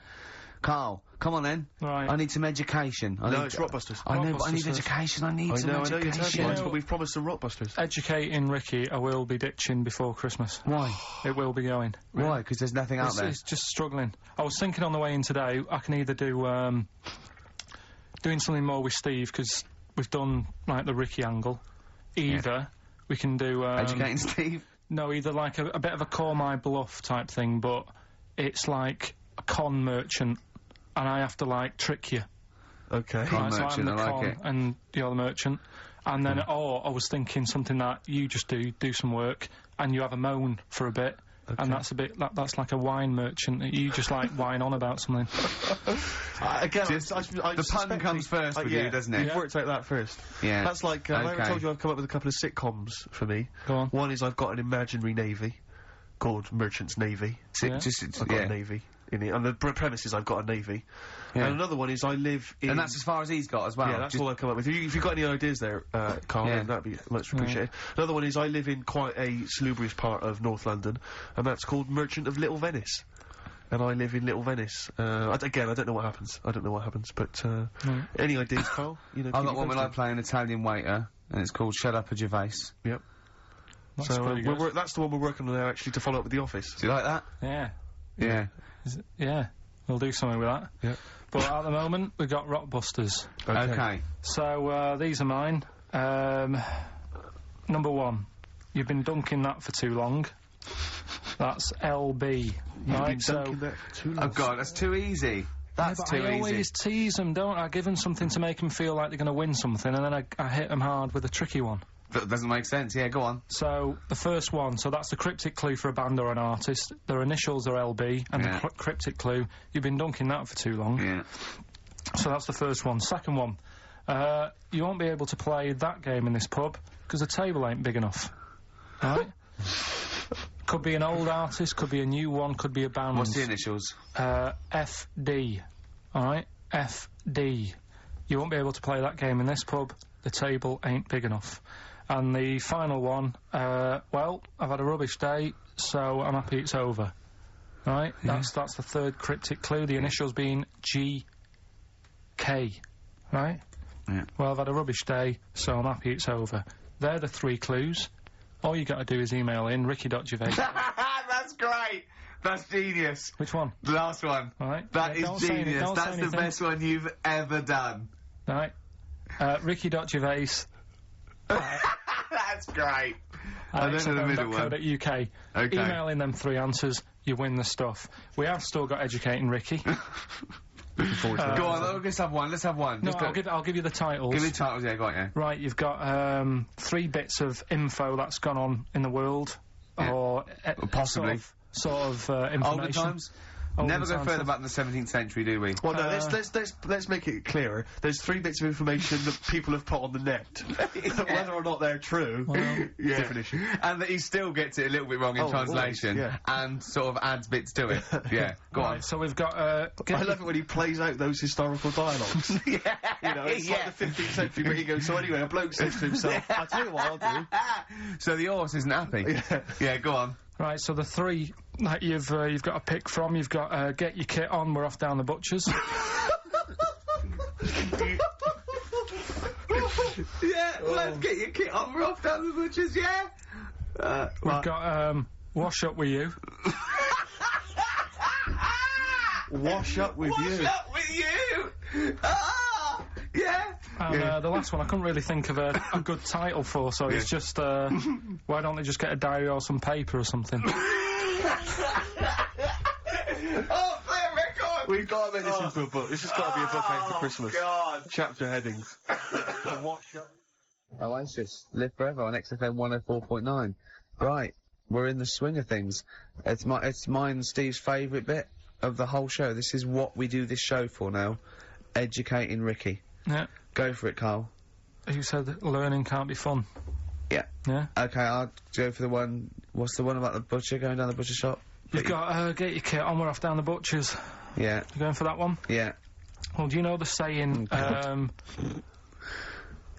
Carl, come on then. Right. I need some education. It's Rockbusters. I know, but I need education. I need some education. I know you're but we've promised some Rockbusters. Educating Ricky, I will be ditching before Christmas. Why? It will be going. Why? Because there's nothing out there. It's just struggling. I was thinking on the way in today, I can either do, doing something more with Steve, because we've done, like, the Ricky angle. Either we can do, educating Steve? No, either, like, a bit of a call my bluff type thing, but it's like a con merchant and I have to, like, trick you. Okay. Right, so I'm the I like con, it. and you're the merchant. And then, I was thinking something that you just do some work, and you have a moan for a bit. Okay. And that's a bit, that's like a wine merchant. You just like whine on about something. Again, the pun comes first with you, doesn't it? You've worked out that first. Yeah. That's like, I ever told you I've come up with a couple of sitcoms for me. Go on. One is I've got an imaginary navy called Merchant's Navy. I've got a navy in it. And the premise is I've got a navy. Yeah. And another one is I live in... And that's as far as he's got as well. Yeah, that's all I've come up with. If you've got any ideas there, Carl, then that'd be much appreciated. Another one is I live in quite a salubrious part of North London, and that's called Merchant of Little Venice. And I live in Little Venice. Again, I don't know what happens. But, any ideas, Carl? You know, I've got one where I play an Italian waiter, and it's called Shut Up a Gervais. Yep. That's pretty good. That's the one we're working on now, actually, to follow up with The Office. Do you like that? Yeah. Yeah. Yeah. We'll do something with that. Yeah. But at the moment, we've got Rockbusters. Okay. So, these are mine. Number 1. You've been dunking that for too long. That's LB. Right, so... That for too long. Oh, God, that's too easy. That's too easy. I always tease them, don't I? Give them something to make them feel like they're going to win something, and then I hit them hard with a tricky one. That doesn't make sense. Yeah, go on. So, the first one, so that's the cryptic clue for a band or an artist. Their initials are LB, and the cryptic clue, you've been dunking that for too long. Yeah. So that's the first one. Second one, you won't be able to play that game in this pub, because the table ain't big enough. Right? Could be an old artist, could be a new one, could be a band. What's the initials? FD. Alright? FD. You won't be able to play that game in this pub, the table ain't big enough. And the final one, well, I've had a rubbish day, so I'm happy it's over. Right? That's the third cryptic clue, the initials being GK. Right? Yeah. Well, I've had a rubbish day, so I'm happy it's over. They're the 3 clues. All you got to do is email in ricky.gervais. That's great! That's genius. Which one? The last one. All right. That is genius. That's the best one you've ever done. All right. Ricky.gervais. That's great. I don't know the middle one. .co.uk. Okay. Email in them 3 answers, you win the stuff. We have still got Educating Ricky. Looking forward to that. Go on, let's have one. Let's have one. No, I'll give you the titles. Give me the titles, yeah, go on, yeah. Right, you've got 3 bits of info that's gone on in the world, or possibly sort of information. Older times. Never go further back than the 17th century, do we? Well, no, let's make it clearer. There's 3 bits of information that people have put on the net. Whether or not they're true, different issue. And that he still gets it a little bit wrong in translation, and sort of adds bits to it. Yeah, go on. So we've got, I love it when he plays out those historical dialogues. Yeah. You know, it's like the 15th century where he goes, so anyway, a bloke says to himself, I'll tell you what I'll do. So the horse isn't happy. Yeah, go on. Right, so the 3 that you've got to pick from, you've got get your kit on, we're off down the butchers. Yeah, let's get your kit on, we're off down the butchers, yeah? We've got wash up with you. Wash up with you. Wash up with you! Ah! Yeah! And the last one I couldn't really think of a good title for, so it's just, why don't they just get a diary or some paper or something? Oh, play a record! We've got to make this into a book. This has got to be a book out for Christmas. God! Chapter headings. Wash up. Oasis, live forever on XFM 104.9. Right, we're in the swing of things. It's mine and Steve's favourite bit of the whole show. This is what we do this show for now. Educating Ricky. Yeah. Go for it, Carl. You said that learning can't be fun. Yeah. Yeah? Okay, I'll go for the one... What's the one about the butcher, going down the butcher shop? You've got, get your kit on, we're off down the butchers. Yeah. You going for that one? Yeah. Well, do you know the saying,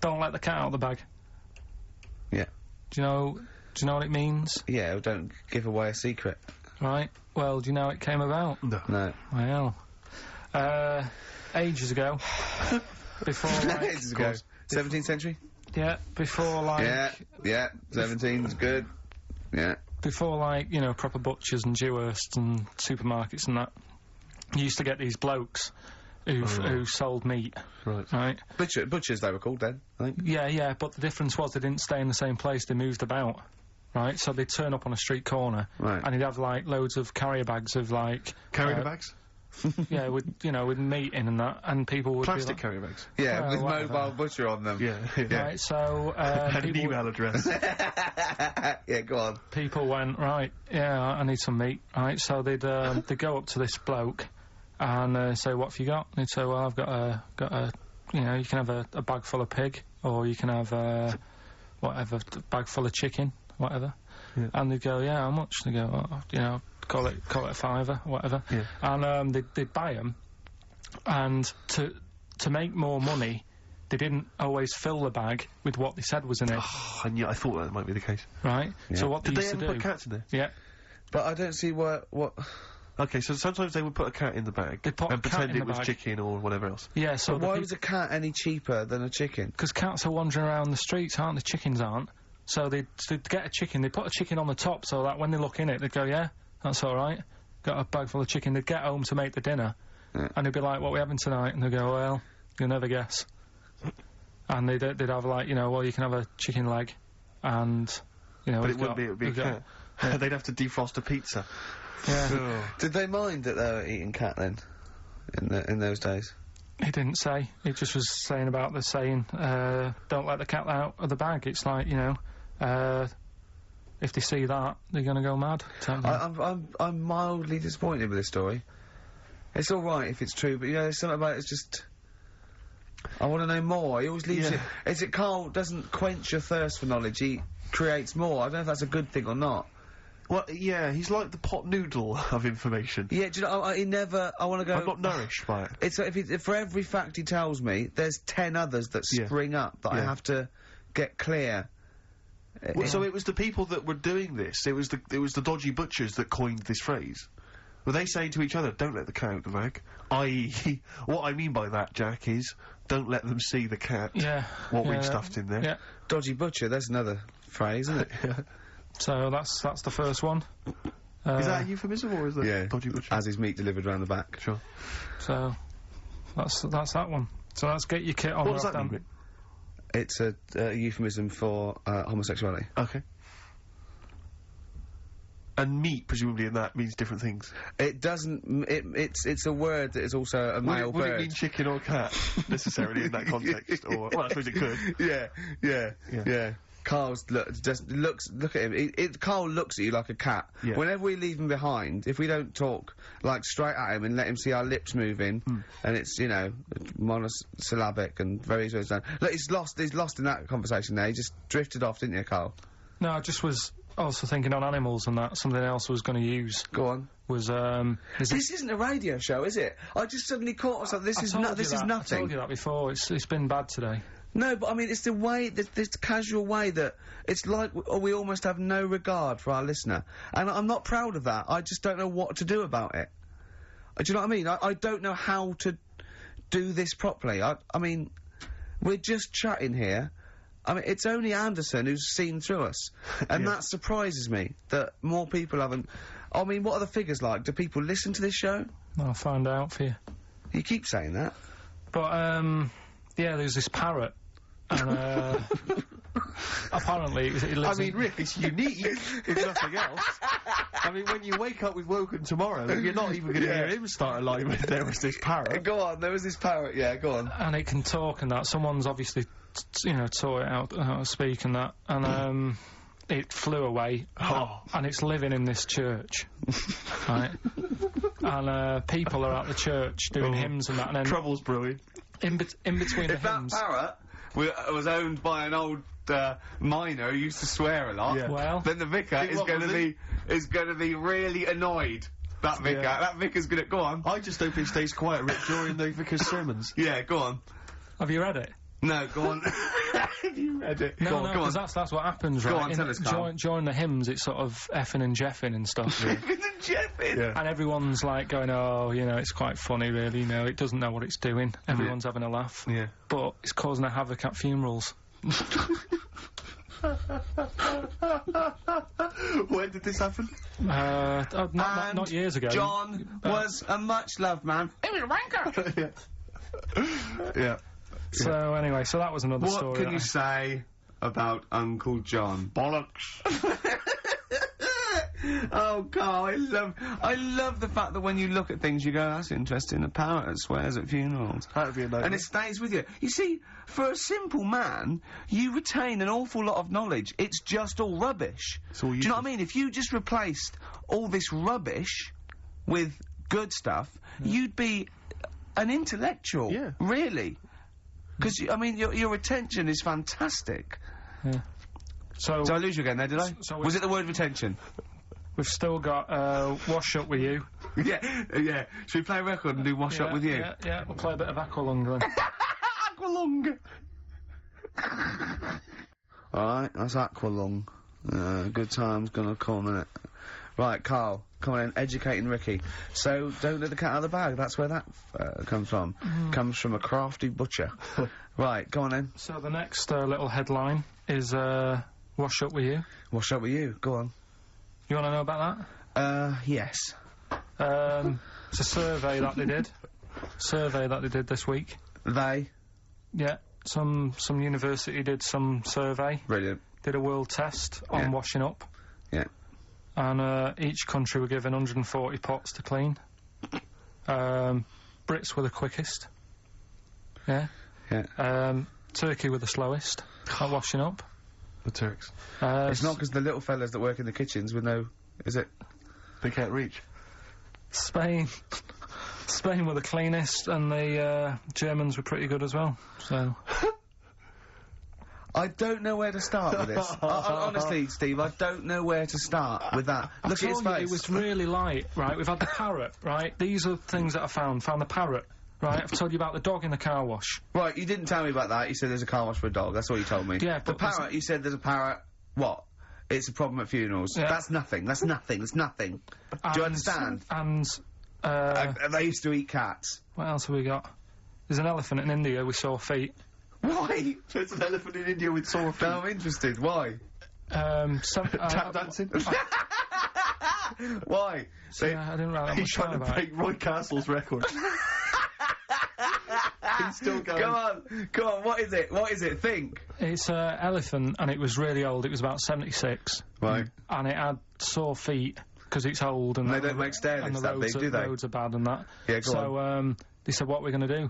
don't let the cat out of the bag? Yeah. Do you know what it means? Yeah, don't give away a secret. Right. Well, do you know how it came about? No. Well, ages ago. Before, like... Ages ago. 17th century? Yeah, before, like... Yeah, 17's good. Yeah. Before, like, you know, proper butchers and Dewhursts and supermarkets and that, you used to get these blokes who sold meat. Right. Butchers, they were called then, I think. Yeah, but the difference was they didn't stay in the same place, they moved about. Right, so they'd turn up on a street corner, and he'd have, like, loads of carrier bags of, like... Carrier bags? Yeah, with meat in and that, and people would plastic be carrier bags. Yeah, with whatever. mobile butcher on them. Yeah. Right, so And an email address. Yeah, go on. people went, right, yeah, I need some meat, right? So they'd go up to this bloke and say, what have you got? And he'd say, well, I've got a you can have a bag full of pig, or you can have whatever, a bag full of chicken, whatever. Yeah. And they'd go, yeah, how much? They go, call it a fiver, whatever. Yeah. And they'd buy them, and to make more money, they didn't always fill the bag with what they said was in it. Oh, and yeah, I thought that might be the case. Right? Yeah. So what Did they they used ever to put do... cats in there? Yeah. But I don't see what... Okay, so sometimes they would put a cat in the bag They'd put a and cat pretend in it the was bag. chicken or whatever else. Yeah, so But why was a cat any cheaper than a chicken? Because cats are wandering around the streets, aren't they? Chickens aren't. So they'd get a chicken, they'd put a chicken on the top so that when they look in it, they'd go, yeah, that's alright. Got a bag full of chicken. They'd get home to make the dinner, and they'd be like, what are we having tonight? And they'd go, well, you'll never guess. And they'd have like, well, you can have a chicken leg, and, But it would be a cat. Yeah. They'd have to defrost a pizza. Yeah. Did they mind that they were eating cat then? In those days? He didn't say. He just was saying about the saying, don't let the cat out of the bag. It's like, if they see that, they're going to go mad. I'm mildly disappointed with this story. It's all right if it's true, but there's something about it's just. I want to know more. He always leaves it. Is it Carl doesn't quench your thirst for knowledge? He creates more. I don't know if that's a good thing or not. Well, yeah, he's like the pot noodle of information. Yeah, do you know? He never. I want to go. I'm not nourished by it. It's if for every fact he tells me, there's 10 others that spring up that I have to get clear. Well, so it was the people that were doing this. It was the dodgy butchers that coined this phrase. Were they saying to each other, "Don't let the cat out of the bag"? I.e., what I mean by that, Jack, is don't let them see the cat. Yeah. What we've stuffed in there. Yeah. Dodgy butcher. That's another phrase, isn't it? So that's the first one. Is that a euphemism or is that dodgy butcher? As his meat delivered round the back. Sure. So that's that one. So let's get your kit on. What does that mean? It's a euphemism for homosexuality. Okay. And meat, presumably, in that means different things. It doesn't. It's a word that is also a male Would bird. it mean chicken or cat necessarily in that context? Or well, I suppose it could. Yeah. Carl's look at him. Carl looks at you like a cat. Yeah. Whenever we leave him behind, if we don't talk like straight at him and let him see our lips moving, and it's monosyllabic and very slow. Look, he's lost in that conversation there. He just drifted off, didn't you, Carl? No, I just was also thinking on animals and that. Something else I was going to use. Go on. Was this isn't a radio show, is it? I just suddenly caught myself. This is nothing. I told you that before. It's been bad today. No, but I mean, it's the way, this casual way that it's like we almost have no regard for our listener. And I'm not proud of that. I just don't know what to do about it. Do you know what I mean? I don't know how to do this properly. I mean, we're just chatting here. I mean, it's only Anderson who's seen through us. And that surprises me, that more people haven't... I mean, what are the figures like? Do people listen to this show? I'll find out for you. You keep saying that. But, yeah, there's this parrot. And, apparently it lives Rick, it's unique, if nothing else. I mean, when you wake up with Woken tomorrow, you're not even going to hear him start a line with "there was this parrot." Go on, there was this parrot, go on. And it can talk and that. Someone's obviously, taught it out how to speak and that. And, it flew away. And it's living in this church. Right? And, people are at the church doing hymns and that. And then Trouble's brewing. In between the hymns... That parrot was owned by an old miner who used to swear a lot. Yeah. Well, then the vicar is going to be really annoyed. That vicar, that vicar's going to go on. I just hope it stays quiet, Rick, during the vicar's sermons. Yeah, go on. Have you read it? No, go on. Have you read it? No, because that's what happens, right? Go on, tell us, Carl. During the hymns, it's sort of effing and jeffing and stuff. Effing and jeffing? Yeah. And everyone's like going, it's quite funny, really, it doesn't know what it's doing. Everyone's having a laugh. Yeah. But it's causing a havoc at funerals. When did this happen? Not years ago. John was a much-loved man. He was a wanker! Yeah. So, anyway, that was another story. What can you say about Uncle John? Bollocks. Oh, Carl, I love the fact that when you look at things, you go, that's interesting. A parrot that swears at funerals. That'd be a nightmare. And it stays with you. You see, for a simple man, you retain an awful lot of knowledge. It's just all rubbish. It's all Do you know what I mean? If you just replaced all this rubbish with good stuff, you'd be an intellectual. Yeah. Really. Because, I mean, your retention is fantastic. Yeah. So Did I lose you again there, did I? Was it the word retention? We've still got, Wash Up With You. yeah. Should we play a record and do Wash Up With You? Yeah, we'll play a bit of Aqualung then. Aqualung! Alright, that's Aqualung. Good time's gonna come, innit? Right, Carl, come on in, educating Ricky. So, don't let the cat out of the bag, that's where that comes from. Comes from a crafty butcher. Right, go on then. So the next little headline is, Wash Up With You. Wash Up With You, go on. You want to know about that? Yes. It's a survey that they did. Survey that they did this week. They? Yeah, some university did some survey. Brilliant. Did a world test on washing up. Yeah. And each country were given 140 pots to clean. Brits were the quickest. Yeah. Yeah. Turkey were the slowest at washing up. The Turks. It's not because the little fellas that work in the kitchens with no... Is it? They can't reach. Spain were the cleanest, and the Germans were pretty good as well. So I don't know where to start with this. Honestly, Steve, I don't know where to start with that. Look at his face. It was really light, right? We've had the parrot, right? These are things that I found. Found the parrot, right? I've told you about the dog in the car wash. Right, you didn't tell me about that. You said there's a car wash for a dog. That's all you told me. Yeah, the parrot, you said there's a parrot. What? It's a problem at funerals. Yeah. That's nothing. That's nothing. That's nothing. Do you understand? And they used to eat cats. what else have we got? There's an elephant in India with sore feet. Why? There's an elephant in India with sore feet. No, I'm interested. Why? Tap dancing? Why? I didn't write that He's much trying down to about break Roy Castle's record. He's still going. Come on, what is it? What is it? Think. It's an elephant, and it was really old. It was about 76. Right. And it had sore feet, because it's old, and they don't make stair lifts that big, do they? roads are bad and that. Yeah, go on. So, they said, what are we going to do?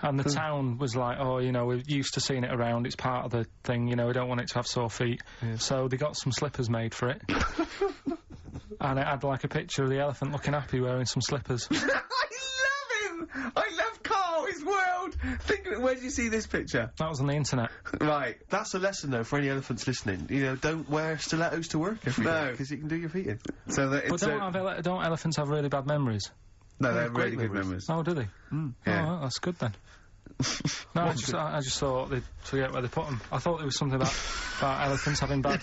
And the town was like, oh, you know, we're used to seeing it around, it's part of the thing, you know, we don't want it to have sore feet. Yeah. So they got some slippers made for it. And it had, like, a picture of the elephant looking happy wearing some slippers. I love him! I love Carl, his world! Where did you see this picture? That was on the internet. Right. That's a lesson, though, for any elephants listening. You know, don't wear stilettos to work every day, because it can do your feet in. So that it's but don't elephants have really bad memories? No, they have really good memories. Oh, do they? Yeah. Oh, well, that's good then. No, I just thought they'd forget where they put them. I thought there was something about elephants having bad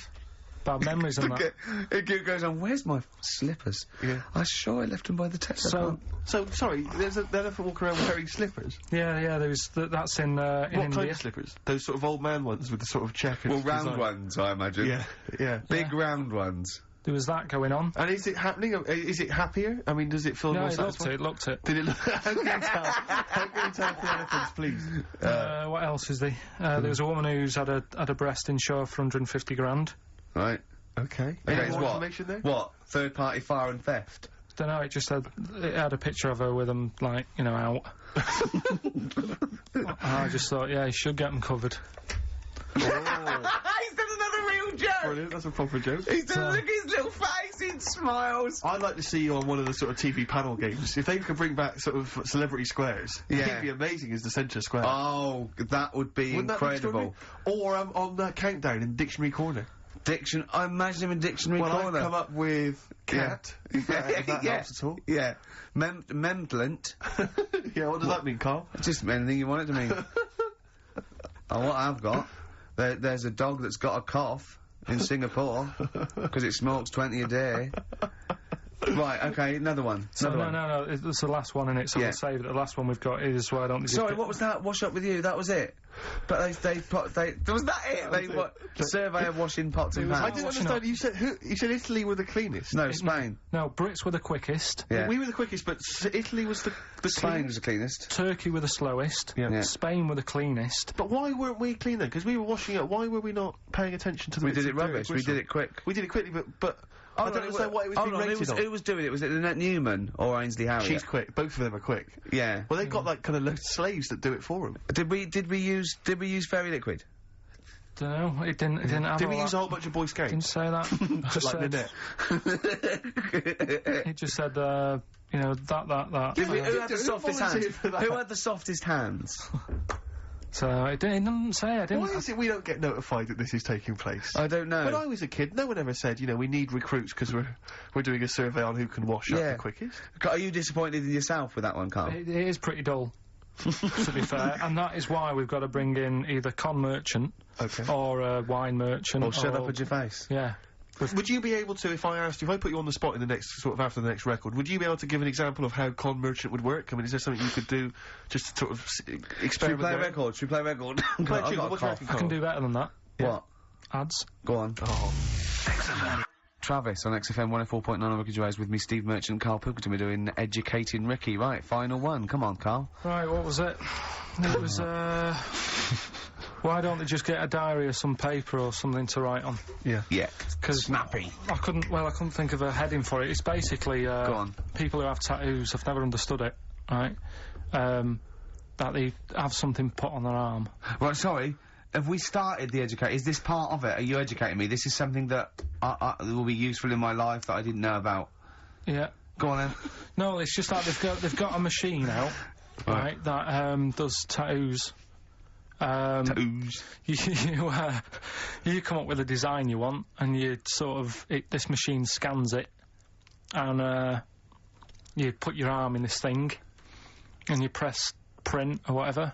memories and that. It goes on, where's my slippers? Yeah. I'm sure I left them by the Tesco. So, sorry, there's an elephant walking around wearing slippers? Yeah, that's in India. What kind of slippers? Those sort of old man ones with the sort of checkered round design. ones, I imagine. Yeah. Big round ones. There was that going on. And is it happening? Is it happier? I mean, does it feel more satisfying? It looked it. Did it look... How can you tell? How can you tell for elephants, please? What else is there? There was a woman who's had a breast insured for 150 grand. Right. Okay. Okay, more information there? What? Third-party fire and theft? Don't know, it had a picture of her with them, like, you know, out. I just thought, yeah, he should get them covered. He's done another real joke! Brilliant, that's a proper joke. He's done, look at his little face, he smiles. I'd like to see you on one of the sort of TV panel games. If they could bring back sort of celebrity squares, it'd be amazing as the centre square. Oh, that would be incredible. Or on that countdown in Dictionary Corner. I imagine him in Dictionary Corner. Well, I've come up with cat, if that helps at all. Yeah. Memblant. Yeah, what does that mean, Carl? Just anything you want it to mean. What I've got, there's a dog that's got a cough in Singapore, because it smokes 20 a day. Right, okay, another one. No, it's the last one in it, so we'll save it. The last one we've got is why don't... Sorry, what was that? Wash Up With You, that was it? But was that it? Survey of washing pots and pans. I didn't understand, you said Italy were the cleanest. No, Spain. No, Brits were the quickest. Yeah. We were the quickest, but Italy was the Spain was the cleanest. Turkey were the slowest. Yeah. Spain were the cleanest. But why weren't we cleaner? Because we were washing up, why were we not paying attention to the... We did it rubbish, we did it quick. We did it quickly, but I don't understand what it was being rated on. Who was doing it? Was it Lynette Newman or Ainsley Harriott? She's quick. Both of them are quick. Yeah. Well, they've got, like, kind of loads of slaves that do it for them. Did we use Fairy Liquid? Dunno, it didn't have Did we use a whole bunch of Boy Scouts? Didn't say that. Just like Lynette. It just said, you know, that. Who had the softest hands? Who had the softest hands? So, it didn't say, I didn't... Why is it we don't get notified that this is taking place? I don't know. When I was a kid, no one ever said, you know, we need recruits because we're doing a survey on who can wash up the quickest. Are you disappointed in yourself with that one, Carl? It is pretty dull, to be fair, and that is why we've got to bring in either con merchant or a wine merchant or shut up at your face. Yeah. Would you be able to, if I put you on the spot in the next, sort of after the next record, would you be able to give an example of how con merchant would work? I mean, is there something you could do just to sort of experiment? Should we play a record? I can do better than that. Yeah. What? Ads. Go on. Oh. XFM. Travis on XFM 104.9 on Ricky Gervais with me, Steve Merchant, Carl Pilkington. We're doing Educating Ricky. Right, final one. Come on, Carl. Right, what was it? It was, why don't they just get a diary or some paper or something to write on? Yeah. Yeah. Because snappy. I couldn't think of a heading for it. It's basically, Go on. people who have tattoos, I've never understood it, right? That they have something put on their arm. Right, sorry. Have we started the educate? Is this part of it? Are you educating me? This is something that will be useful in my life that I didn't know about. Yeah. Go on then. No, it's just that they've got a machine out, right, that does tattoos. Tattoos. You come up with a design you want, and you sort of this machine scans it, and you put your arm in this thing, and you press print or whatever,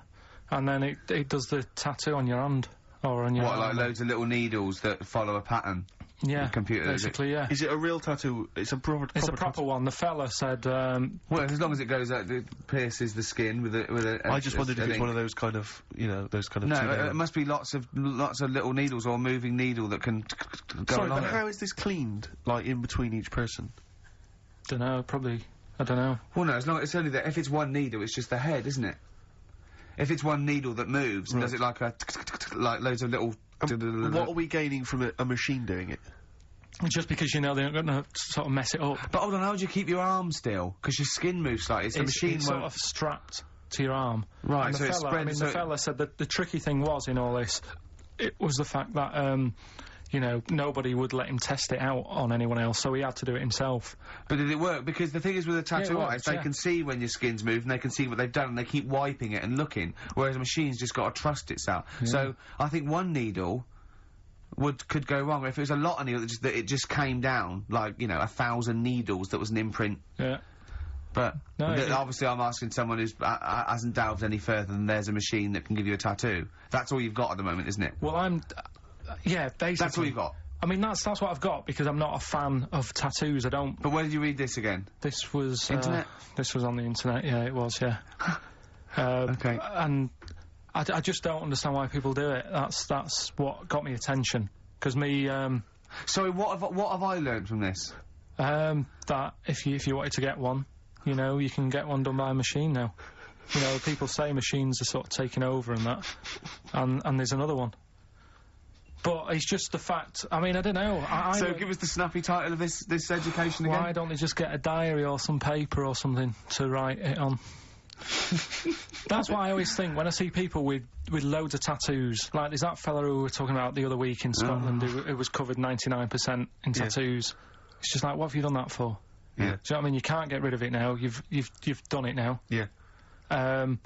and then it does the tattoo on your hand or on your arm. Like loads of little needles that follow a pattern? Yeah, the computer, basically, yeah. Is it a real tattoo? It's a proper one. The fella said, well, as long as it goes out, it pierces the skin with a I just wondered if it's one of those kind of, you know, those kind of... No, it must be lots of little needles or a moving needle that can go along. Sorry, but how is this cleaned, like, in between each person? Dunno, probably, I don't know. Well, no, it's only that if it's one needle, it's just the head, isn't it? If it's one needle that moves and does it like like loads of little... What are we gaining from a machine doing it? Just because, you know, they're going to sort of mess it up. But hold on, how do you keep your arm still? Because your skin moves slightly. It's sort of strapped to your arm. Right, and so it's spread... the fella said that the tricky thing was in all this, it was the fact that, you know, nobody would let him test it out on anyone else, so he had to do it himself. But did it work? Because the thing is with a tattoo artist, they can see when your skin's moved, and they can see what they've done, and they keep wiping it and looking, whereas a machine's just got to trust itself. Yeah. So, I think one needle could go wrong. If it was a lot of needles, that it just came down, like, you know, 1,000 needles that was an imprint. Yeah. But, obviously I'm asking someone who's hasn't delved any further than there's a machine that can give you a tattoo. That's all you've got at the moment, isn't it? Well, yeah, basically. That's all you've got? I mean, that's what I've got, because I'm not a fan of tattoos, I don't... But where did you read this again? This was... Internet? This was on the internet, yeah, it was, yeah. Okay. And I just don't understand why people do it. That's what got me attention. Because me, Sorry, what have I learned from this? That if you wanted to get one, you know, you can get one done by a machine now. You know, people say machines are sort of taking over and that. And there's another one. But it's just the fact, I mean, I don't know. So give us the snappy title of this education again. Why don't they just get a diary or some paper or something to write it on? That's what I always think when I see people with loads of tattoos. Like, there's that fella who we were talking about the other week in Scotland who was covered 99% in tattoos. It's just like, what have you done that for? Yeah. Do you know what I mean? You can't get rid of it now. You've done it now. Yeah. One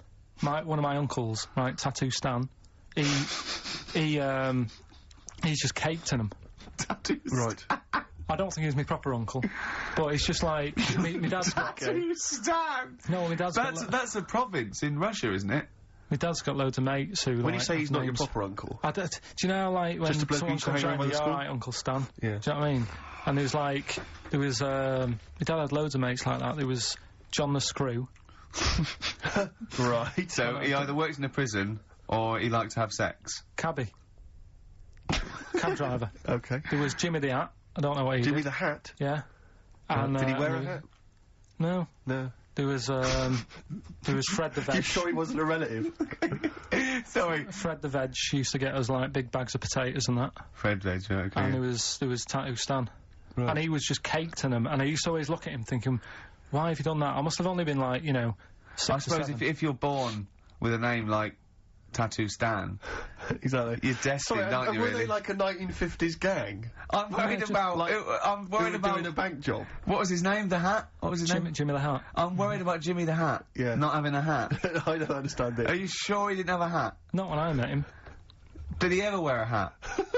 of my uncles, right, Tattoo Stan, he's just caked in them. Tattoos. Right. I don't think he's my proper uncle, but it's just like my dad's got... Tattoo Stan! No, my dad's that's a province in Russia, isn't it? My dad's got loads of mates who... When you say he's not your proper uncle... do you know, like, when someone comes around, you're alright, Uncle Stan? Yeah. Do you know what I mean? And there was, my dad had loads of mates like that. There was John the Screw. Right. So he either works in a prison, or he likes to have sex. Cabbie. Cab driver. Okay. There was Jimmy the Hat. I don't know what he did. Jimmy the Hat? Yeah. And, did he wear a hat? No. No. There was Fred the Veg. You sure he wasn't a relative? Sorry. Fred the Veg used to get us, like, big bags of potatoes and that. Fred Veg, okay. And there was Tattoo Stan. and he was just caked in them, and I used to always look at him thinking, why have you done that? I must have only been like, you know, 6 I suppose if you're born with a name like Tattoo Stan, exactly, you're destined, aren't you? Were really? they like a 1950s gang? I'm worried about. I'm worried about doing a bank job. What was his name? The Hat. What was his name? Jimmy the Hat. I'm worried about Jimmy the Hat. Yeah. Not having a hat. I don't understand it. Are you sure he didn't have a hat? Not when I met him. Did he ever wear a hat?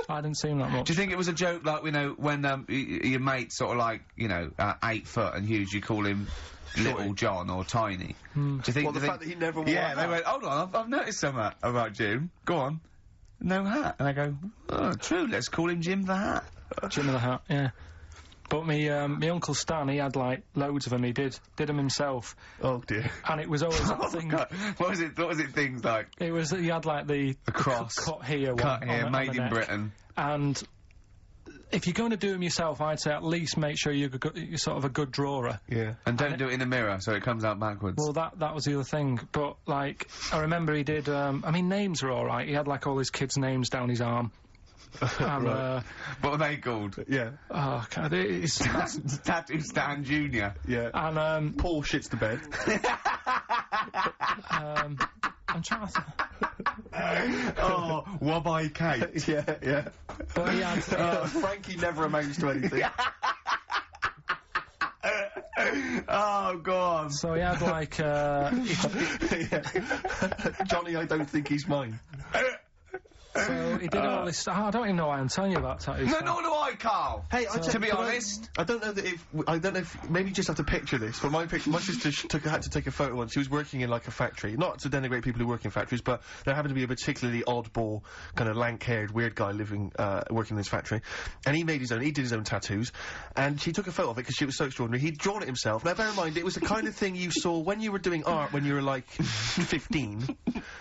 I didn't see him that much. Do you think it was a joke, like, you know, when your mate's sort of like, you know, 8 foot and huge, you call him Little John or Tiny? Do you think the fact that he never wore a hat? they went, hold on, I've noticed something about Jim. Go on. No hat. And I go, oh, true, let's call him Jim the Hat. Jimmy the Hat, yeah. But me Uncle Stan, he had, like, loads of them. He did them himself. Oh, dear. And it was always that thing... God. What was it things like? It was that he had, like, the cross. Cut here. Cut here, made in Britain. And if you're going to do them yourself, I'd say at least make sure you're sort of a good drawer. Yeah. And don't do it in the mirror, so it comes out backwards. Well, that was the other thing. But, like, I remember he did... I mean, names are all right. He had, like, all his kids' names down his arm. Right. What are they called? Yeah. Oh, God, it's... Tattoo Stan Jr. Yeah. And, Paul shits the bed. I'm trying to... Oh, Wobby Kate. Yeah. But he had... Frankie never amounts to anything. Oh, God. So he had, like, Johnny, I don't think he's mine. So he did all this... I don't even know why I'm telling you about tattoos. No, nor do I, Carl. Hey, to be honest... I don't know if... Maybe you just have to picture this, but my sister had to take a photo once. She was working in, like, a factory. Not to denigrate people who work in factories, but there happened to be a particularly oddball, kind of lank-haired, weird guy living, working in this factory. And he did his own tattoos. And she took a photo of it because she was so extraordinary. He'd drawn it himself. Now, bear in mind, it was the kind of thing you saw when you were doing art when you were, like, 15.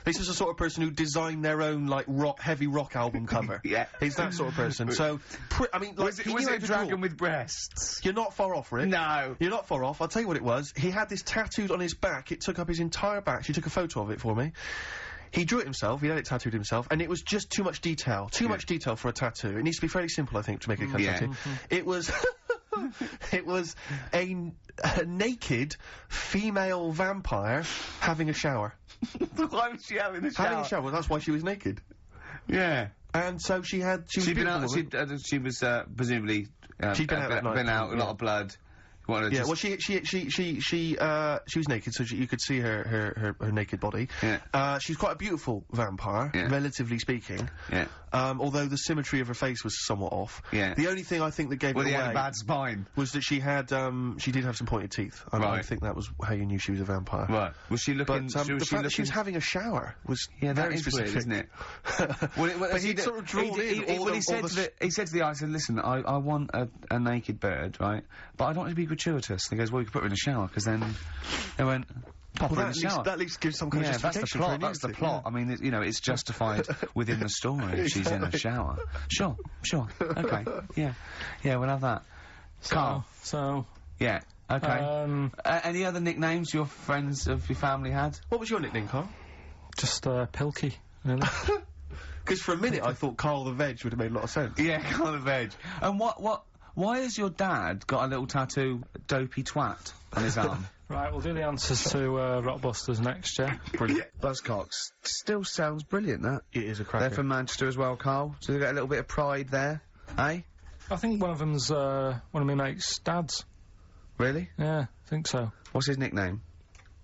This is the sort of person who designed their own, like, heavy rock album cover. Yeah. He's that sort of person. So, I mean, like, was it a dragon with breasts? You're not far off, Rick. No. You're not far off. I'll tell you what it was. He had this tattooed on his back. It took up his entire back. She took a photo of it for me. He drew it himself. He had it tattooed himself, and it was just too much detail. Too much detail for a tattoo. It needs to be fairly simple, I think, to make a tattoo. It was... it was a naked female vampire having a shower. Why was she having a shower? Having a shower. That's why she was naked. Yeah. And so she was she was presumably she'd been out a lot of blood. Yeah, well, she was naked, so you could see her naked body. Yeah. She's quite a beautiful vampire, relatively speaking. Yeah. Although the symmetry of her face was somewhat off. Yeah. The only thing I think that gave it away had a bad spine was that she did have some pointed teeth. I think that was how you knew she was a vampire. Right. Was she looking? But the fact that she was having a shower was very specific, weird, isn't it? But he sort of drawn in. He said to the eye, listen, I want a naked bird, right? But I don't want it to be gratuitous. And he goes, well, you could put her in the shower, because then they went, pop her in the shower. That at least gives some kind of justification. That's the plot. I mean, you know, it's justified within the story if she's in a shower. Sure. Okay. Yeah, we'll have that. Carl. So... Yeah. Okay. Any other nicknames your friends of your family had? What was your nickname, Carl? Just, Pilkey, really. Because for a minute I thought Carl the Veg would have made a lot of sense. Yeah, Carl the Veg. And why has your dad got a little tattoo, Dopey Twat, on his arm? Right, we'll do the answers to Rockbusters next, yeah? Brilliant. Buzzcocks. Still sounds brilliant, that. It is a cracker. They're from Manchester as well, Carl. So they've got a little bit of pride there, eh? I think one of them's, one of my mate's dads. Really? Yeah, I think so. What's his nickname?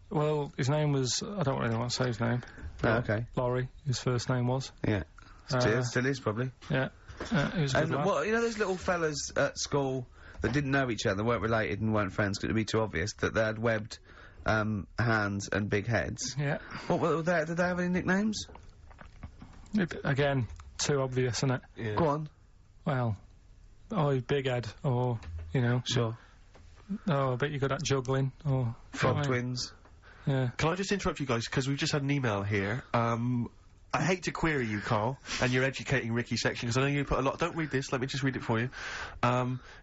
Well, his name was... I don't really want to say his name. Oh, okay. Laurie, his first name was. Yeah. Still is, probably. Yeah. It was a good lad. Well, you know those little fellas at school that didn't know each other, weren't related and weren't friends because it would be too obvious, that they had webbed hands and big heads? Yeah. What were they? Did they have any nicknames? Again, too obvious, isn't it? Yeah. Go on. Well, big head, or, you know... Sure. Oh, I bet you're good at juggling, or... Frog twins. Yeah. Can I just interrupt you guys, because we've just had an email here, I hate to query you, Carl, and your educating Ricky section, because I know you put a lot— don't read this, let me just read it for you.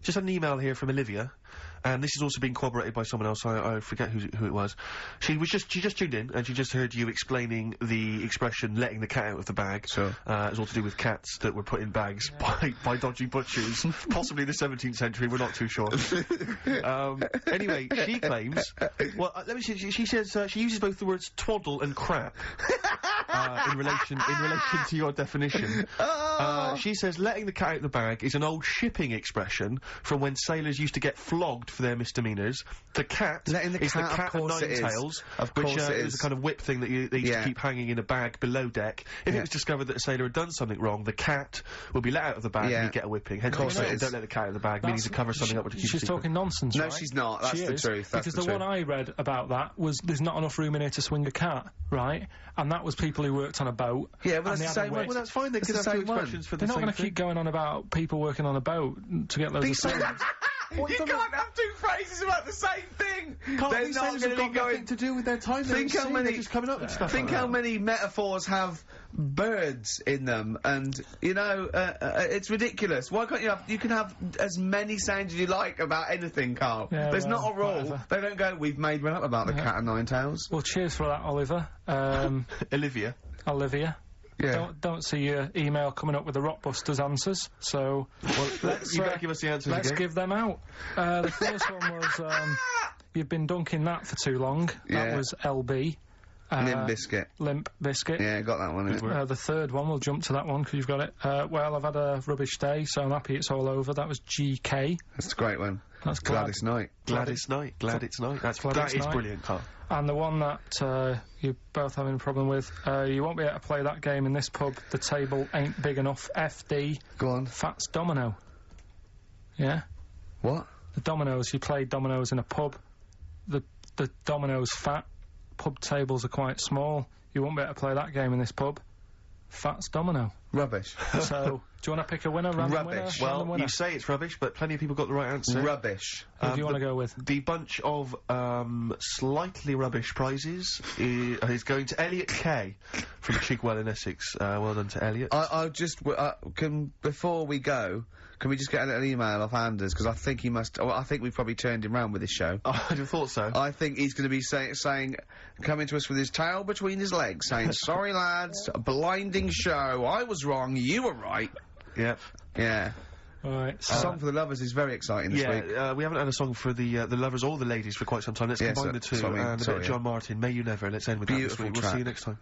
Just had an email here from Olivia, and this has also been corroborated by someone else, I forget who it was. She just tuned in, and she just heard you explaining the expression, letting the cat out of the bag. Sure. It's all to do with cats that were put in bags by dodgy butchers, possibly the 17th century, we're not too sure. Anyway, she claims— well, let me see, she says, she uses both the words twaddle and crap, in relation to your definition. She says letting the cat out of the bag is an old shipping expression from when sailors used to get flogged for their misdemeanours. The cat is the cat of nine tails, which is a kind of whip thing that they used to keep hanging in a bag below deck. If it was discovered that a sailor had done something wrong, the cat would be let out of the bag and he'd get a whipping. Hence, don't let the cat out of the bag, meaning to cover something up to keep it secret. She's talking nonsense, right? No, she's not. That's the truth. Because the one I read about that was there's not enough room in here to swing a cat, right? And that was people who worked on a boat. Yeah, but that's the same one. Well, that's fine. They could have two expressions for the same thing. They're not going to keep going on about people working on a boat to get loads of things. You can't have two phrases about the same thing! They're not going to be going to do with their time. Think how many— just coming up with stuff. Think how many metaphors have birds in them, and, you know, it's ridiculous. Why can't you have— you can have as many sounds as you like about anything, Carl. Yeah, There's not a rule. Whatever. They don't go, we've made one up about the cat of nine tails. Well, cheers for that, Oliver. Olivia. Yeah. Don't see your email coming up with the Rockbusters answers, so... Well, you better give us the answers Let's again. give them out. The first one was, you've been dunking that for too long. That was LB. Limp Biscuit. Limp Biscuit. Yeah, got that one, innit? The third one, we'll jump to that one, because you've got it. Well, I've had a rubbish day, so I'm happy it's all over. That was GK. That's a great one. That's Gladys Knight. Glad it's night. That is brilliant, Carl. And the one that you're both having a problem with, you won't be able to play that game in this pub. The table ain't big enough. FD. Go on. Fats Domino. Yeah? What? The dominoes. You play dominoes in a pub. The dominoes fat. Pub tables are quite small. You won't be able to play that game in this pub. Fats Domino. Rubbish. So, do you want to pick a winner? Rubbish. Well, you say it's rubbish, but plenty of people got the right answer. Rubbish. Who do you want to go with? The bunch of slightly rubbish prizes is going to Elliot Kay from Chigwell in Essex. Well done to Elliot. I'll just before we go, can we just get an email off Anders, because I think he must— well, I think we've probably turned him round with this show. I'd have thought so. I think he's going to be saying coming to us with his tail between his legs, saying, sorry lads, a blinding show, I was wrong, you were right. Yep. Yeah. Alright. Song for the Lovers is very exciting this week. We haven't had a song for the lovers or the ladies for quite some time. Let's combine the two, and a bit of John Martin, May You Never. Let's end with that this week. We'll see you next time.